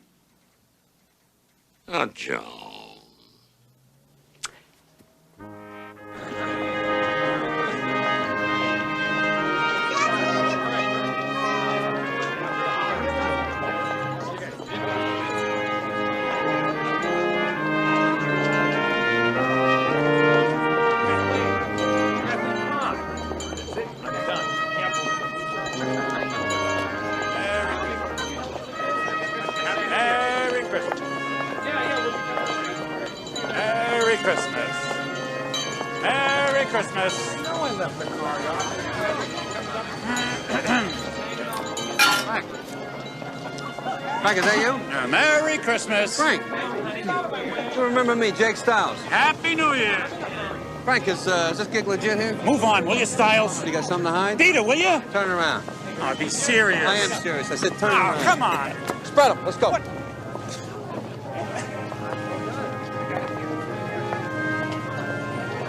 Oh, Joan.
Christmas. No one left the car,
Frank, is that you?
Merry Christmas.
Frank. You remember me, Jake Stiles.
Happy New Year.
Frank, is this gig legit here?
Move on, will you, Stiles?
You got something to hide?
Dita, will you?
Turn around.
Oh, be serious.
I am serious. I said turn around.
Oh, come on.
Spread them. Let's go.
What?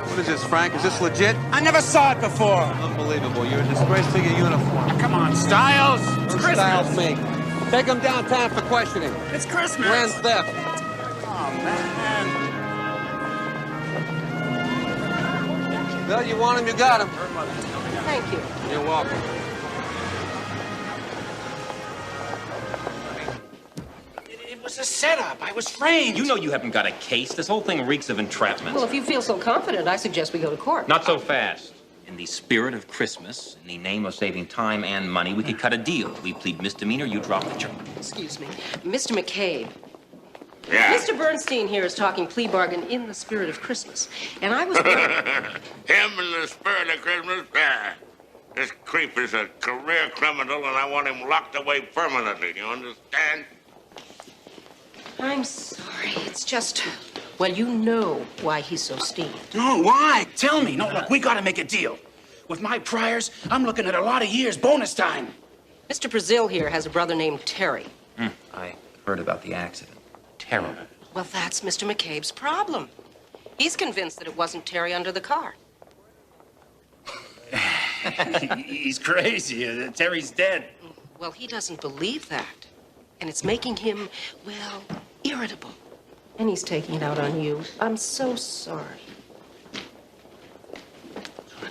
What is this, Frank? Is this legit?
I never saw it before.
Unbelievable. You're a disgrace to your uniform.
Come on, Stiles. It's Christmas.
Stiles me.
Take him downtown for questioning.
It's Christmas.
Grand theft.
Oh, man.
Well, you want him, you got him.
Thank you.
You're welcome.
It was a setup. I was framed. You know you haven't got a case. This whole thing reeks of entrapment.
Well, if you feel so confident, I suggest we go to court.
Not so fast. In the spirit of Christmas, in the name of saving time and money, we could cut a deal. We plead misdemeanor, you drop the charge.
Excuse me. Mr. McCabe.
Yeah?
Mr. Bernstein here is talking plea bargain in the spirit of Christmas. And I was...
Him in the spirit of Christmas? Yeah. This creep is a career criminal, and I want him locked away permanently. You understand?
I'm sorry. It's just... Well, you know why he's so steamed.
No, why? Tell me. No, look, we gotta make a deal. With my priors, I'm looking at a lot of years, bonus time.
Mr. Brazil here has a brother named Terry.
I heard about the accident. Terrible.
Well, that's Mr. McCabe's problem. He's convinced that it wasn't Terry under the car.
He's crazy. Terry's dead.
Well, he doesn't believe that. And it's making him, well, irritable. And he's taking it out on you. I'm so sorry.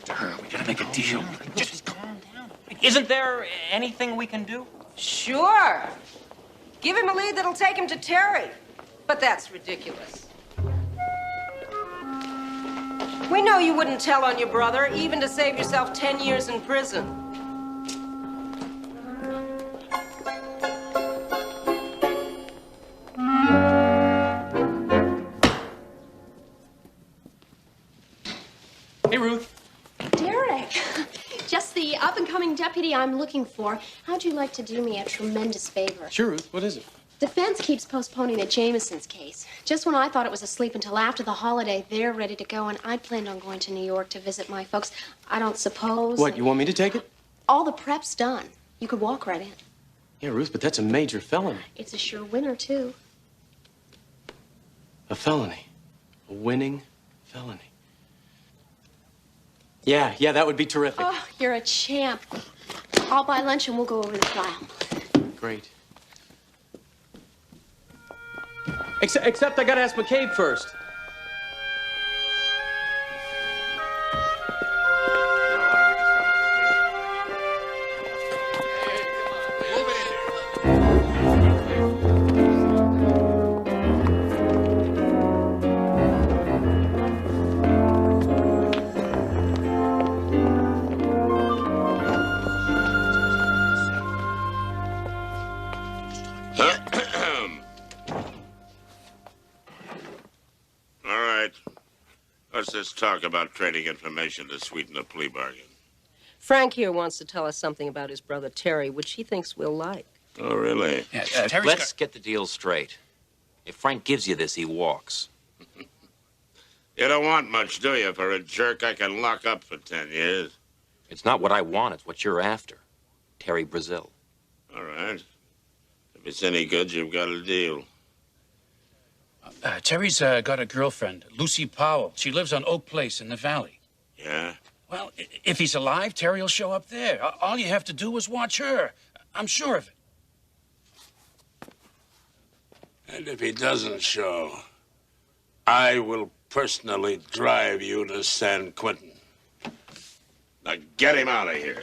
To her, we gotta make a deal. Just calm down. Isn't there anything we can do?
Sure. Give him a lead that'll take him to Terry. But that's ridiculous. We know you wouldn't tell on your brother, even to save yourself 10 years in prison.
Hey, Ruth.
Derek, just the up-and-coming deputy I'm looking for. How'd you like to do me a tremendous favor?
Sure, Ruth. What is it?
Defense keeps postponing the Jameson's case. Just when I thought it was asleep until after the holiday, they're ready to go, and I planned on going to New York to visit my folks. I don't suppose...
What, you want me to take it?
All the prep's done. You could walk right in.
Yeah, Ruth, but that's a major felony.
It's a sure winner, too.
A felony. A winning felony. Yeah, that would be terrific.
Oh, you're a champ. I'll buy lunch and we'll go over the file.
Great. Except I gotta ask McCabe first.
Let's talk about trading information to sweeten the plea bargain.
Frank here wants to tell us something about his brother Terry, which he thinks we'll like.
Oh, really?
Yeah, let's get the deal straight. If Frank gives you this, he walks.
You don't want much, do you, for a jerk I can lock up for 10 years?
It's not what I want, it's what you're after. Terry Brazil.
All right. If it's any good, you've got a deal.
Terry's got a girlfriend, Lucy Powell. She lives on Oak Place in the Valley.
Yeah?
Well, if he's alive, Terry will show up there. All you have to do is watch her. I'm sure of it.
And if he doesn't show, I will personally drive you to San Quentin. Now get him out of here.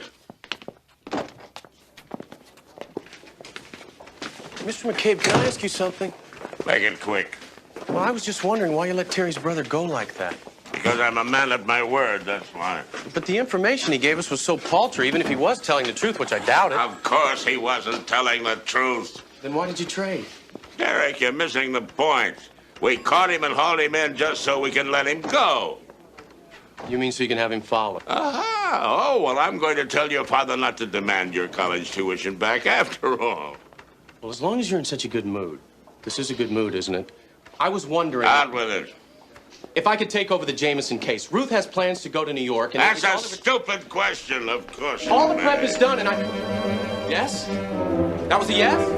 Mr. McCabe, can I ask you something?
Make it quick.
Well, I was just wondering why you let Terry's brother go like that.
Because I'm a man of my word, that's why.
But the information he gave us was so paltry, even if he was telling the truth, which I doubt it.
Of course he wasn't telling the truth.
Then why did you trade?
Derek, you're missing the point. We caught him and hauled him in just so we can let him go.
You mean so you can have him followed?
Aha! Oh, well, I'm going to tell your father not to demand your college tuition back after all.
Well, as long as you're in such a good mood. This is a good mood, isn't it? I was wondering...
Out with it.
If I could take over the Jameson case. Ruth has plans to go to New York and...
That's a stupid question, of course.
All the prep is done and I... Yes? That was a yes?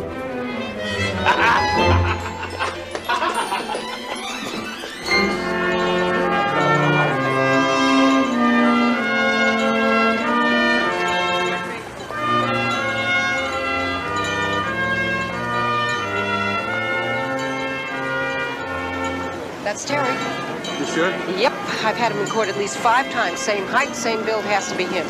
That's Terry.
You sure?
Yep, I've had him in court at least 5 times. Same height, same build, has to be him.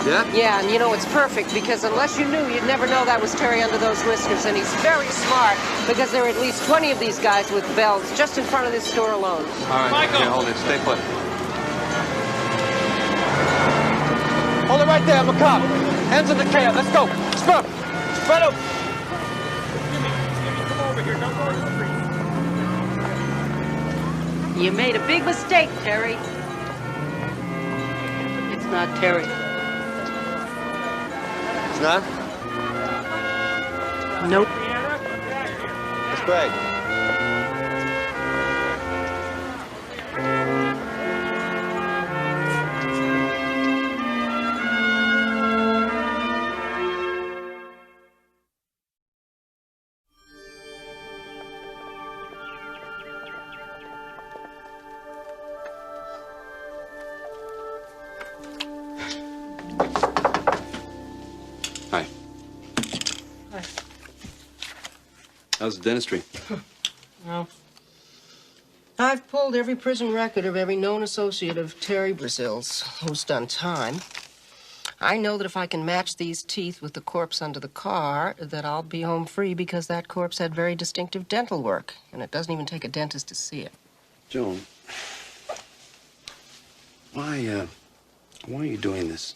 Yeah?
Yeah, and you know, it's perfect, because unless you knew, you'd never know that was Terry under those whiskers. And he's very smart, because there are at least 20 of these guys with bells just in front of this store alone.
All right.
Michael!
Okay, hold it. Stay put.
Hold it right there, McCabe. Hands in the cab. Let's go. Spread. Spread out.
Jimmy, come over here. Don't go to the street.
You made a big mistake, Terry. It's not Terry.
It's not?
Nope.
It's Greg.
Hi.
Hi.
How's the dentistry?
Well, I've pulled every prison record of every known associate of Terry Brazil's who's done time. I know that if I can match these teeth with the corpse under the car, that I'll be home free, because that corpse had very distinctive dental work, and it doesn't even take a dentist to see it.
Joan, why are you doing this?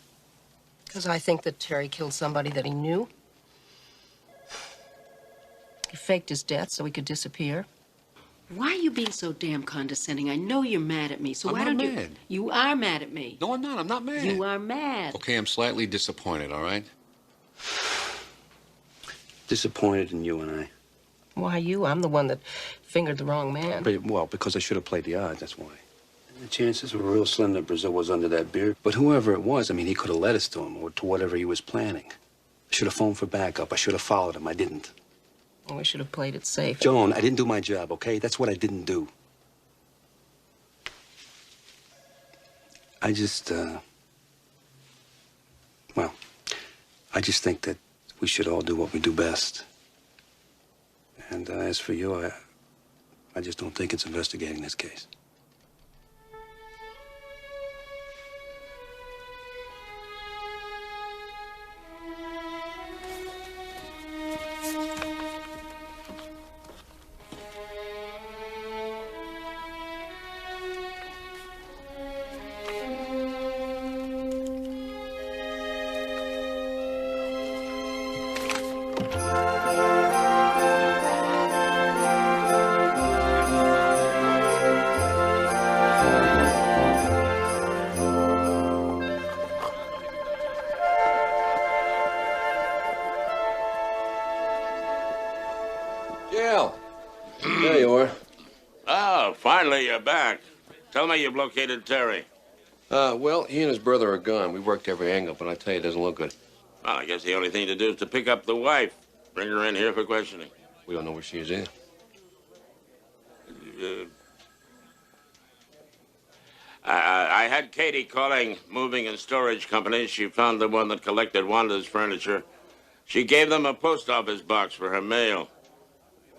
Because I think that Terry killed somebody that he knew. He faked his death so he could disappear.
Why are you being so damn condescending? I know you're mad at me, so why
I'm
don't
not
you...
mad.
You are mad at me.
No, I'm not. I'm not mad.
You are mad.
Okay, I'm slightly disappointed, all right? Disappointed in you and I.
Why you? I'm the one that fingered the wrong man.
Well, because I should have played the odds, that's why. The chances were real slim that Brazil was under that beard. But whoever it was, I mean, he could have led us to him or to whatever he was planning. I should have phoned for backup. I should have followed him. I didn't.
Well, we should have played it safe.
Joan, I didn't do my job, okay? That's what I didn't do. I just, well, I just think that we should all do what we do best. And as for you, I just don't think it's investigating this case.
Gail! There you are.
Oh, finally you're back. Tell me you've located Terry.
Well, he and his brother are gone. We worked every angle, but I tell you, it doesn't look good.
Well, I guess the only thing to do is to pick up the wife. Bring her in here for questioning.
We don't know where she is either.
I had Katie calling moving and storage companies. She found the one that collected Wanda's furniture. She gave them a post office box for her mail.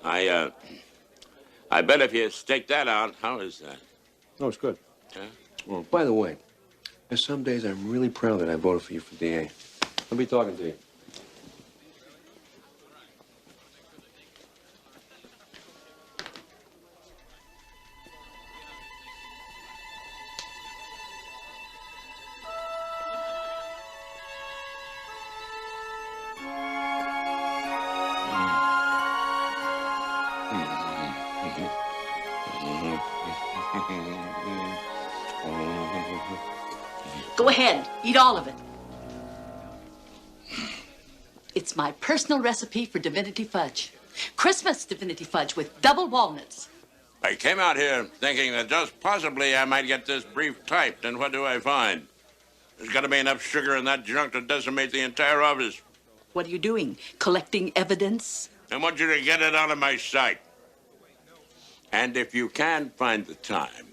I bet if you stake that out, how is that?
Oh, it's good.
Yeah?
Well, by the way, there's some days I'm really proud that I voted for you for DA. I'll be talking to you.
Go ahead, eat all of it. It's my personal recipe for divinity fudge. Christmas divinity fudge with double walnuts.
I came out here thinking that just possibly I might get this brief typed, and what do I find? There's got to be enough sugar in that junk to decimate the entire office.
What are you doing? Collecting evidence?
I want you to get it out of my sight. And if you can find the time,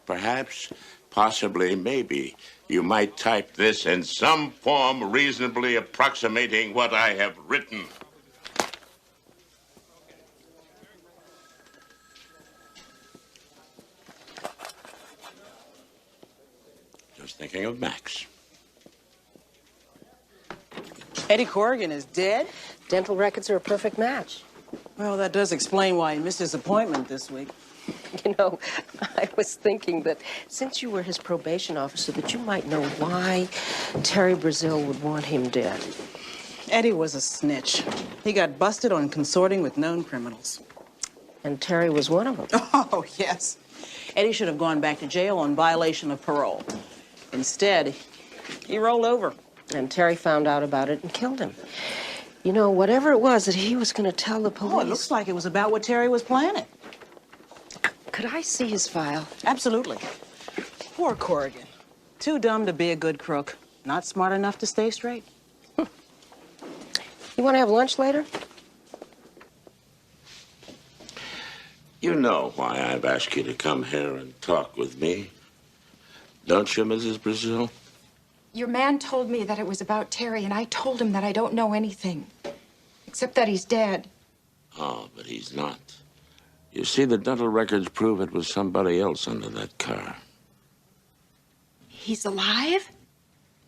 perhaps, possibly, maybe, you might type this in some form reasonably approximating what I have written. was thinking of Max.
Eddie Corrigan is dead?
Dental records are a perfect match.
Well, that does explain why he missed his appointment this week.
You know, I was thinking that since you were his probation officer, that you might know why Terry Brazil would want him dead.
Eddie was a snitch. He got busted on consorting with known criminals.
And Terry was one of them.
Oh, yes. Eddie should have gone back to jail on violation of parole. Instead, he rolled over.
And Terry found out about it and killed him. You know, whatever it was that he was going to tell the police...
Oh, it looks like it was about what Terry was planning.
Could I see his file?
Absolutely. Poor Corrigan. Too dumb to be a good crook. Not smart enough to stay straight.
You want to have lunch later?
You know why I've asked you to come here and talk with me. Don't you, Mrs. Brazil?
Your man told me that it was about Terry, and I told him that I don't know anything. Except that he's dead.
Oh, but he's not. You see, the dental records prove it was somebody else under that car.
He's alive?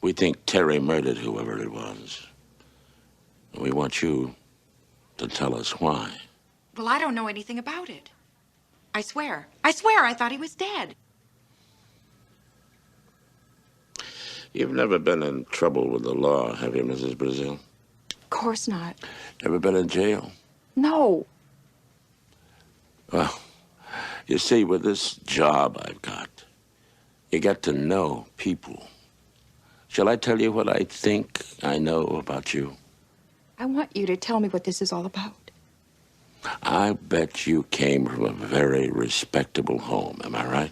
We think Terry murdered whoever it was. And we want you to tell us why.
Well, I don't know anything about it. I swear I thought he was dead.
You've never been in trouble with the law, have you, Mrs. Brazil?
Of course not.
Ever been in jail?
No.
Well, you see, with this job I've got, you get to know people. Shall I tell you what I think I know about you?
I want you to tell me what this is all about.
I bet you came from a very respectable home, am I right?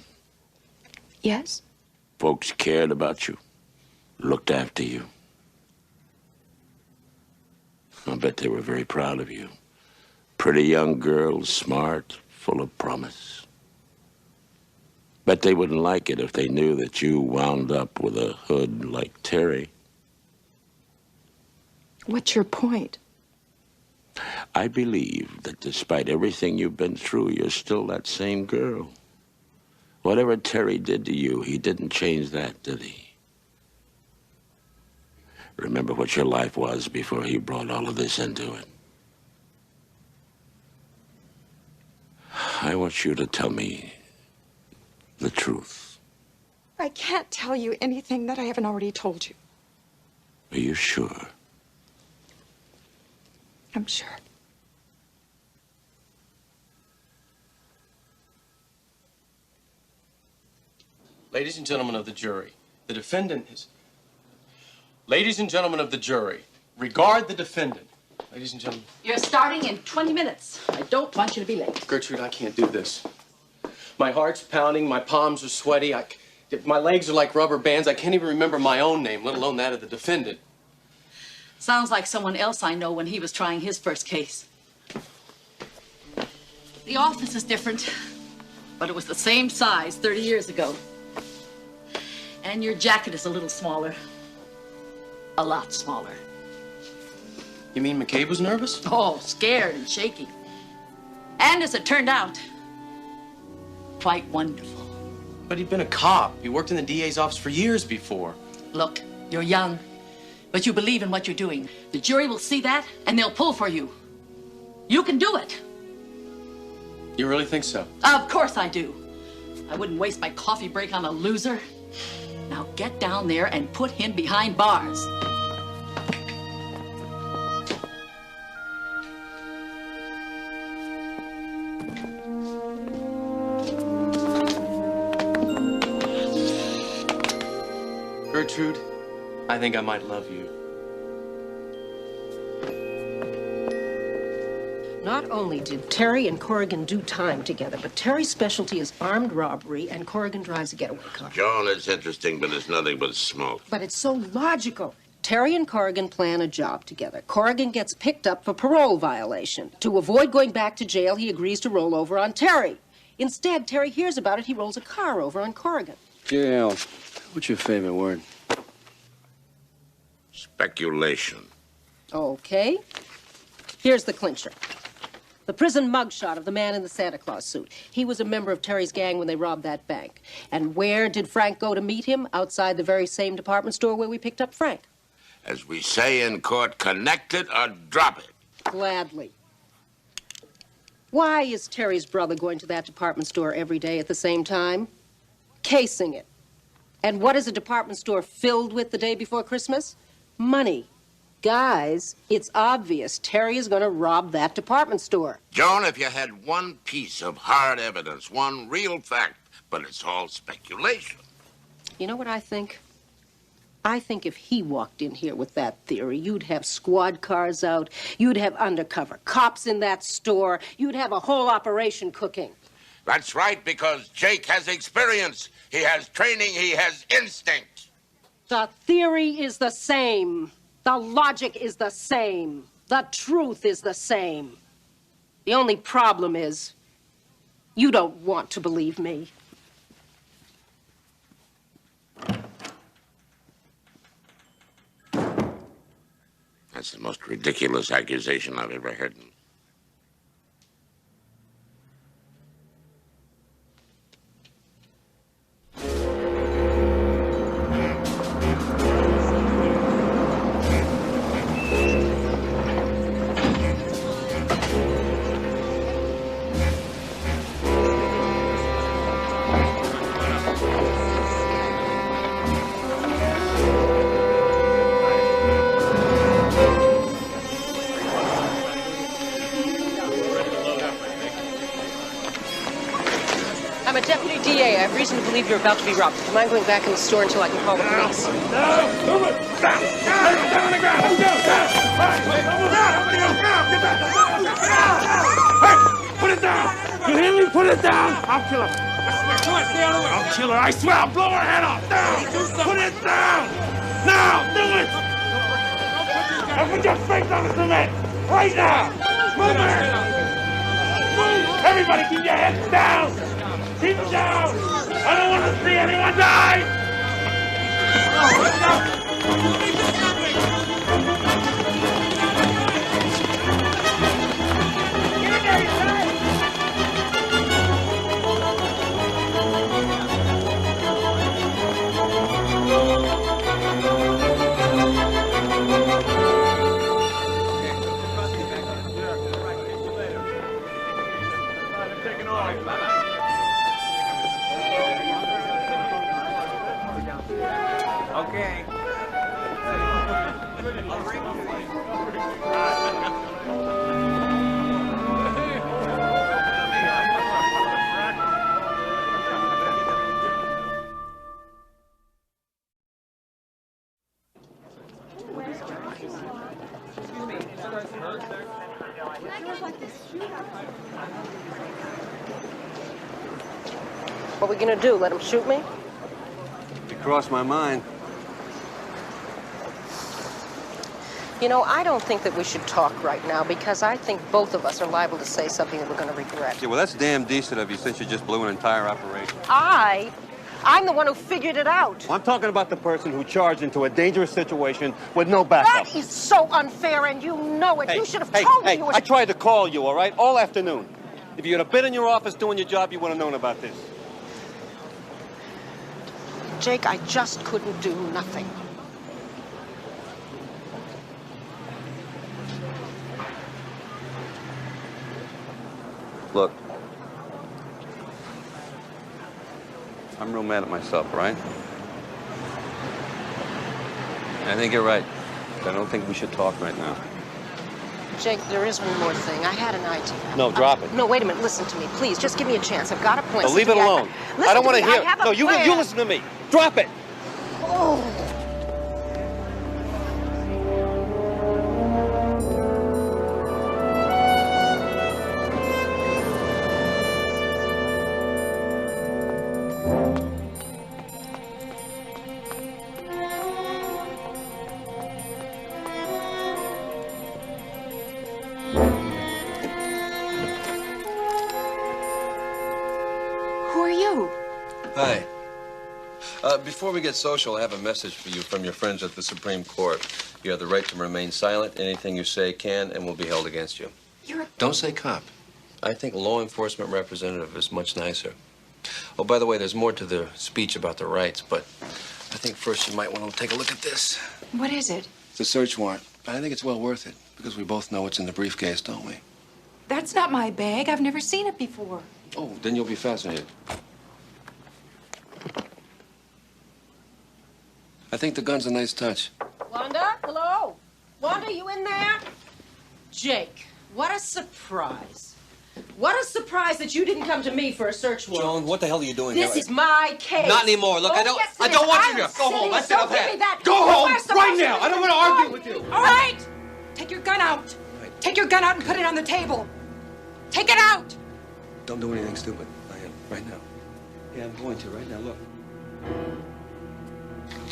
Yes?
Folks cared about you, looked after you. I bet they were very proud of you. Pretty young girl, smart, full of promise. Bet they wouldn't like it if they knew that you wound up with a hood like Terry.
What's your point?
I believe that despite everything you've been through, you're still that same girl. Whatever Terry did to you, he didn't change that, did he? Remember what your life was before he brought all of this into it. I want you to tell me the truth.
I can't tell you anything that I haven't already told you.
Are you sure?
I'm sure.
Ladies and gentlemen of the jury, the defendant is... Ladies and gentlemen of the jury, regard the defendant. Ladies and gentlemen.
You're starting in 20 minutes. I don't want you to be late.
Gertrude, I can't do this. My heart's pounding, my palms are sweaty, my legs are like rubber bands. I can't even remember my own name, let alone that of the defendant.
Sounds like someone else I know when he was trying his first case. The office is different, but it was the same size 30 years ago. And your jacket is a little smaller. A lot smaller.
You mean McCabe was nervous?
Oh, scared and shaky. And as it turned out, quite wonderful.
But he'd been a cop. He worked in the DA's office for years before.
Look, you're young, but you believe in what you're doing. The jury will see that, and they'll pull for you. You can do it.
You really think so?
Of course I do. I wouldn't waste my coffee break on a loser. Now get down there and put him behind bars.
Gertrude, I think I might love you.
Not only did Terry and Corrigan do time together, but Terry's specialty is armed robbery, and Corrigan drives a getaway car.
Joan, it's interesting, but it's nothing but smoke.
But it's so logical. Terry and Corrigan plan a job together. Corrigan gets picked up for parole violation. To avoid going back to jail, he agrees to roll over on Terry. Instead, Terry hears about it. He rolls a car over on Corrigan.
Jail. What's your favorite word?
Speculation.
Okay. Here's the clincher. The prison mugshot of the man in the Santa Claus suit. He was a member of Terry's gang when they robbed that bank. And where did Frank go to meet him? Outside the very same department store where we picked up Frank.
As we say in court, connect it or drop it.
Gladly. Why is Terry's brother going to that department store every day at the same time? Casing it. And what is a department store filled with the day before Christmas? Money. Guys, it's obvious Terry is going to rob that department store.
Joan, if you had one piece of hard evidence, one real fact, but it's all speculation.
You know what I think? I think if he walked in here with that theory, you'd have squad cars out, you'd have undercover cops in that store, you'd have a whole operation cooking.
That's right, because Jake has experience. He has training, he has instinct.
The theory is the same. The logic is the same. The truth is the same. The only problem is, you don't want to believe me.
That's the most ridiculous accusation I've ever heard.
I'm a deputy DA. I have reason to believe you're about to be robbed. Do you mind going back in the store until I can call the police?
Put it down! You hear me? Put it down! I'll kill her. I'll kill her. I swear I'll blow her head off. Down! Put it down! Now! Do it! Now put your face on the cement! Right now! Move it! Move! Everybody keep your heads down! Keep them down! I don't want to see anyone die!
Okay.
What are we gonna do? Let him shoot me?
It crossed my mind.
You know, I don't think that we should talk right now because I think both of us are liable to say something that we're going to regret.
Yeah, well, that's damn decent of you since you just blew an entire operation.
I'm the one who figured it out.
Well, I'm talking about the person who charged into a dangerous situation with no backup.
That is so unfair, and you know it. You should have told me you were...
I tried to call you, all right, all afternoon. If you had been in your office doing your job, you would have known about this.
Jake, I just couldn't do nothing.
Look, I'm real mad at myself, right? I think you're right. I don't think we should talk right now.
Jake, there is one more thing. I had an idea.
No, drop it.
No, wait a minute. Listen to me. Please, just give me a chance. I've got a plan.
No, leave it alone. I don't want to hear it. No, you listen to me. Drop it.
Oh.
Who are you?
Hi. Before we get social, I have a message for you from your friends at the Supreme Court. You have the right to remain silent. Anything you say can and will be held against you. Don't say cop. I think law enforcement representative is much nicer. Oh, by the way, there's more to the speech about the rights, but I think first you might want to take a look at this.
What is it?
It's a search warrant. I think it's well worth it, because we both know what's in the briefcase, don't we?
That's not my bag. I've never seen it before.
Oh, then you'll be fascinated. I think the gun's a nice touch.
Wanda, hello? Wanda, you in there?
Jake, what a surprise. What a surprise that you didn't come to me for a search warrant.
Joan, what the hell are you doing
This
here?
is my case.
Not anymore. Look,
Oh,
I don't
yes, it
I don't
is.
want
I
you
am
here. Go home.
sitting.
That's it.
Don't
I've
give
had
me
it.
that.
Go
You
home
are supposed
right
to
now.
be
I don't want to argue with you.
All right. Take your gun out. Take your gun out and put it on the table. Take it out.
Don't do anything stupid. I am, right now. Yeah, I'm going to right now. Look.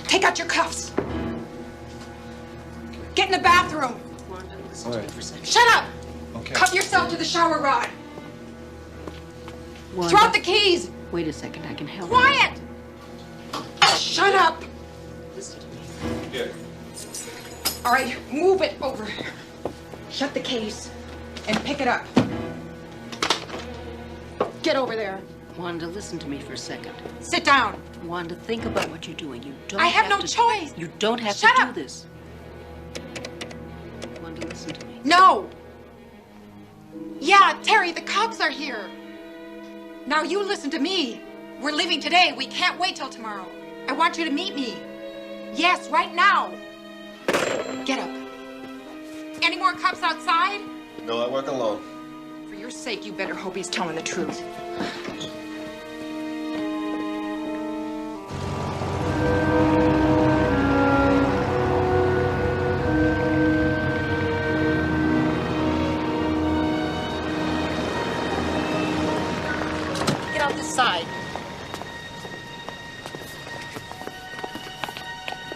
Take out your cuffs. Get in the bathroom.
All right.
Shut up.
Okay.
Cuff yourself to the shower rod.
Wanda,
Throw out the keys.
Wait a second, I can help.
Quiet. Shut up.
Listen to me.
Yeah.
All right, move it over here. Shut the case and pick it up. Get over there.
Wanda, listen to me for a second.
Sit down.
Wanda, think about what you're doing. You don't
I have no
to,
choice.
You don't have
Shut
to
up.
do this. Wanda, listen to me.
No. Yeah, Terry, the cops are here. Now you listen to me. We're leaving today. We can't wait till tomorrow. I want you to meet me. Yes, right now. Get up. Any more cops outside?
No, I work alone.
For your sake, you better hope he's telling the truth.
Get out this side.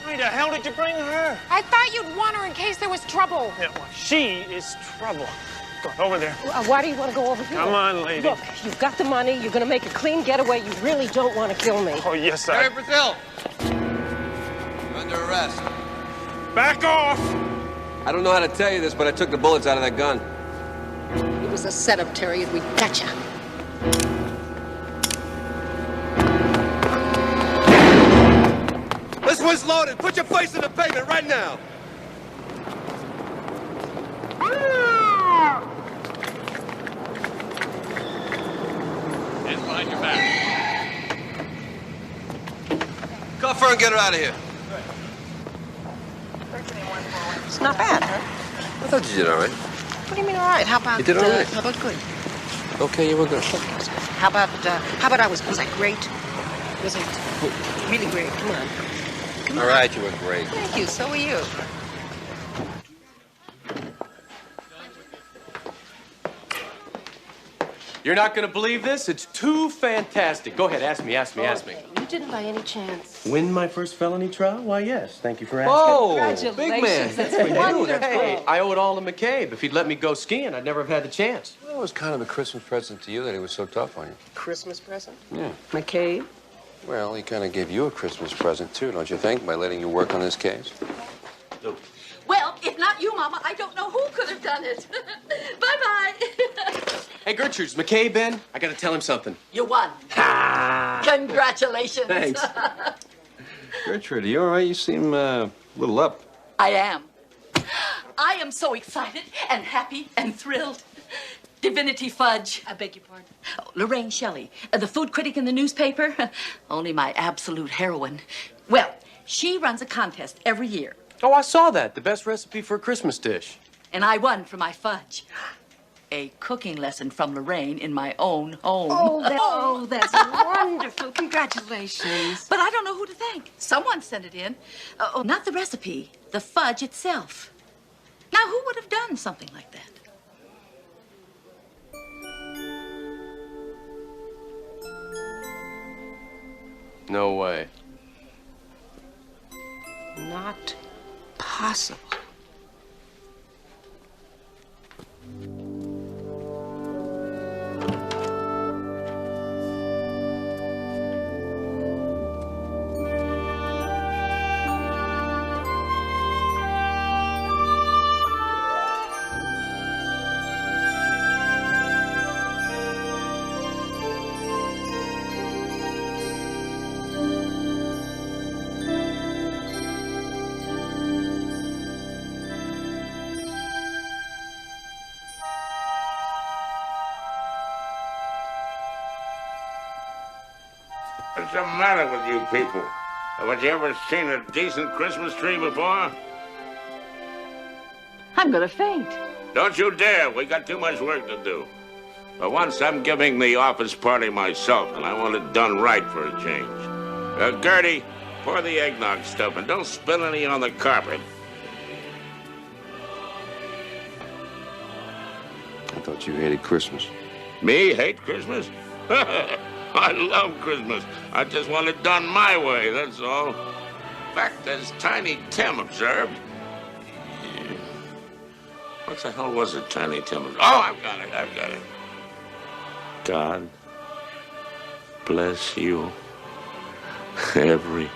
Why the hell did you bring her?
I thought you'd want her in case there was trouble.
Yeah, well, she is trouble. Go over there.
Why do you want to go over here?
Come on, lady.
Look, you've got the money. You're going to make a clean getaway. You really don't want to kill me.
Oh, yes,
Harry
I...
Brazil. You're under arrest.
Back off!
I don't know how to tell you this, but I took the bullets out of that gun.
It was a setup, Terry, and we gotcha.
This one's loaded. Put your face in the pavement right now.
Hands behind your back.
Cuff her and get her out of here.
It's not bad, huh?
I thought you did all right.
What do you mean, all right? How about...
You did all right.
How about good?
Okay, you were good.
How about I was I great? Was it really great? Come on.
All right, you were great.
Thank you. So are you.
You're not going to believe this? It's too fantastic. Go ahead, ask me.
You didn't by any chance.
Win my first felony trial? Why, yes. Thank you for asking.
Oh,
Congratulations.
big man.
That's wonderful.
Hey, I owe it all to McCabe. If he'd let me go skiing, I'd never have had the chance.
Well, it was kind of a Christmas present to you that he was so tough on you.
Christmas present?
Yeah.
McCabe?
Well, he kind of gave you a Christmas present, too, don't you think, by letting you work on this case?
Well, if not you, Mama, I don't know who could have done it. Bye-bye.
Hey, Gertrude, is McCabe in? I got to tell him something.
You won. Congratulations.
Thanks.
Gertrude, are you all right? You seem a little up.
I am. I am so excited and happy and thrilled. Divinity Fudge. I beg your pardon? Oh, Lorraine Shelley, the food critic in the newspaper. Only my absolute heroine. Well, she runs a contest every year.
Oh, I saw that. The best recipe for a Christmas dish.
And I won for my fudge. A cooking lesson from Lorraine in my own home.
Oh, that's wonderful. Congratulations.
But I don't know who to thank. Someone sent it in. Oh, not the recipe, the fudge itself. Now, who would have done something like that?
No way.
Not possible.
What's the matter with you people? Have you ever seen a decent Christmas tree before?
I'm gonna faint.
Don't you dare. We got too much work to do. For once, I'm giving the office party myself, and I want it done right for a change. Gertie, pour the eggnog stuff, and don't spill any on the carpet.
I thought you hated Christmas.
Me hate Christmas? I love Christmas. I just want it done my way, that's all. In fact, as Tiny Tim observed... What the hell was it, Tiny Tim? Oh, I've got it. God bless you, everyone.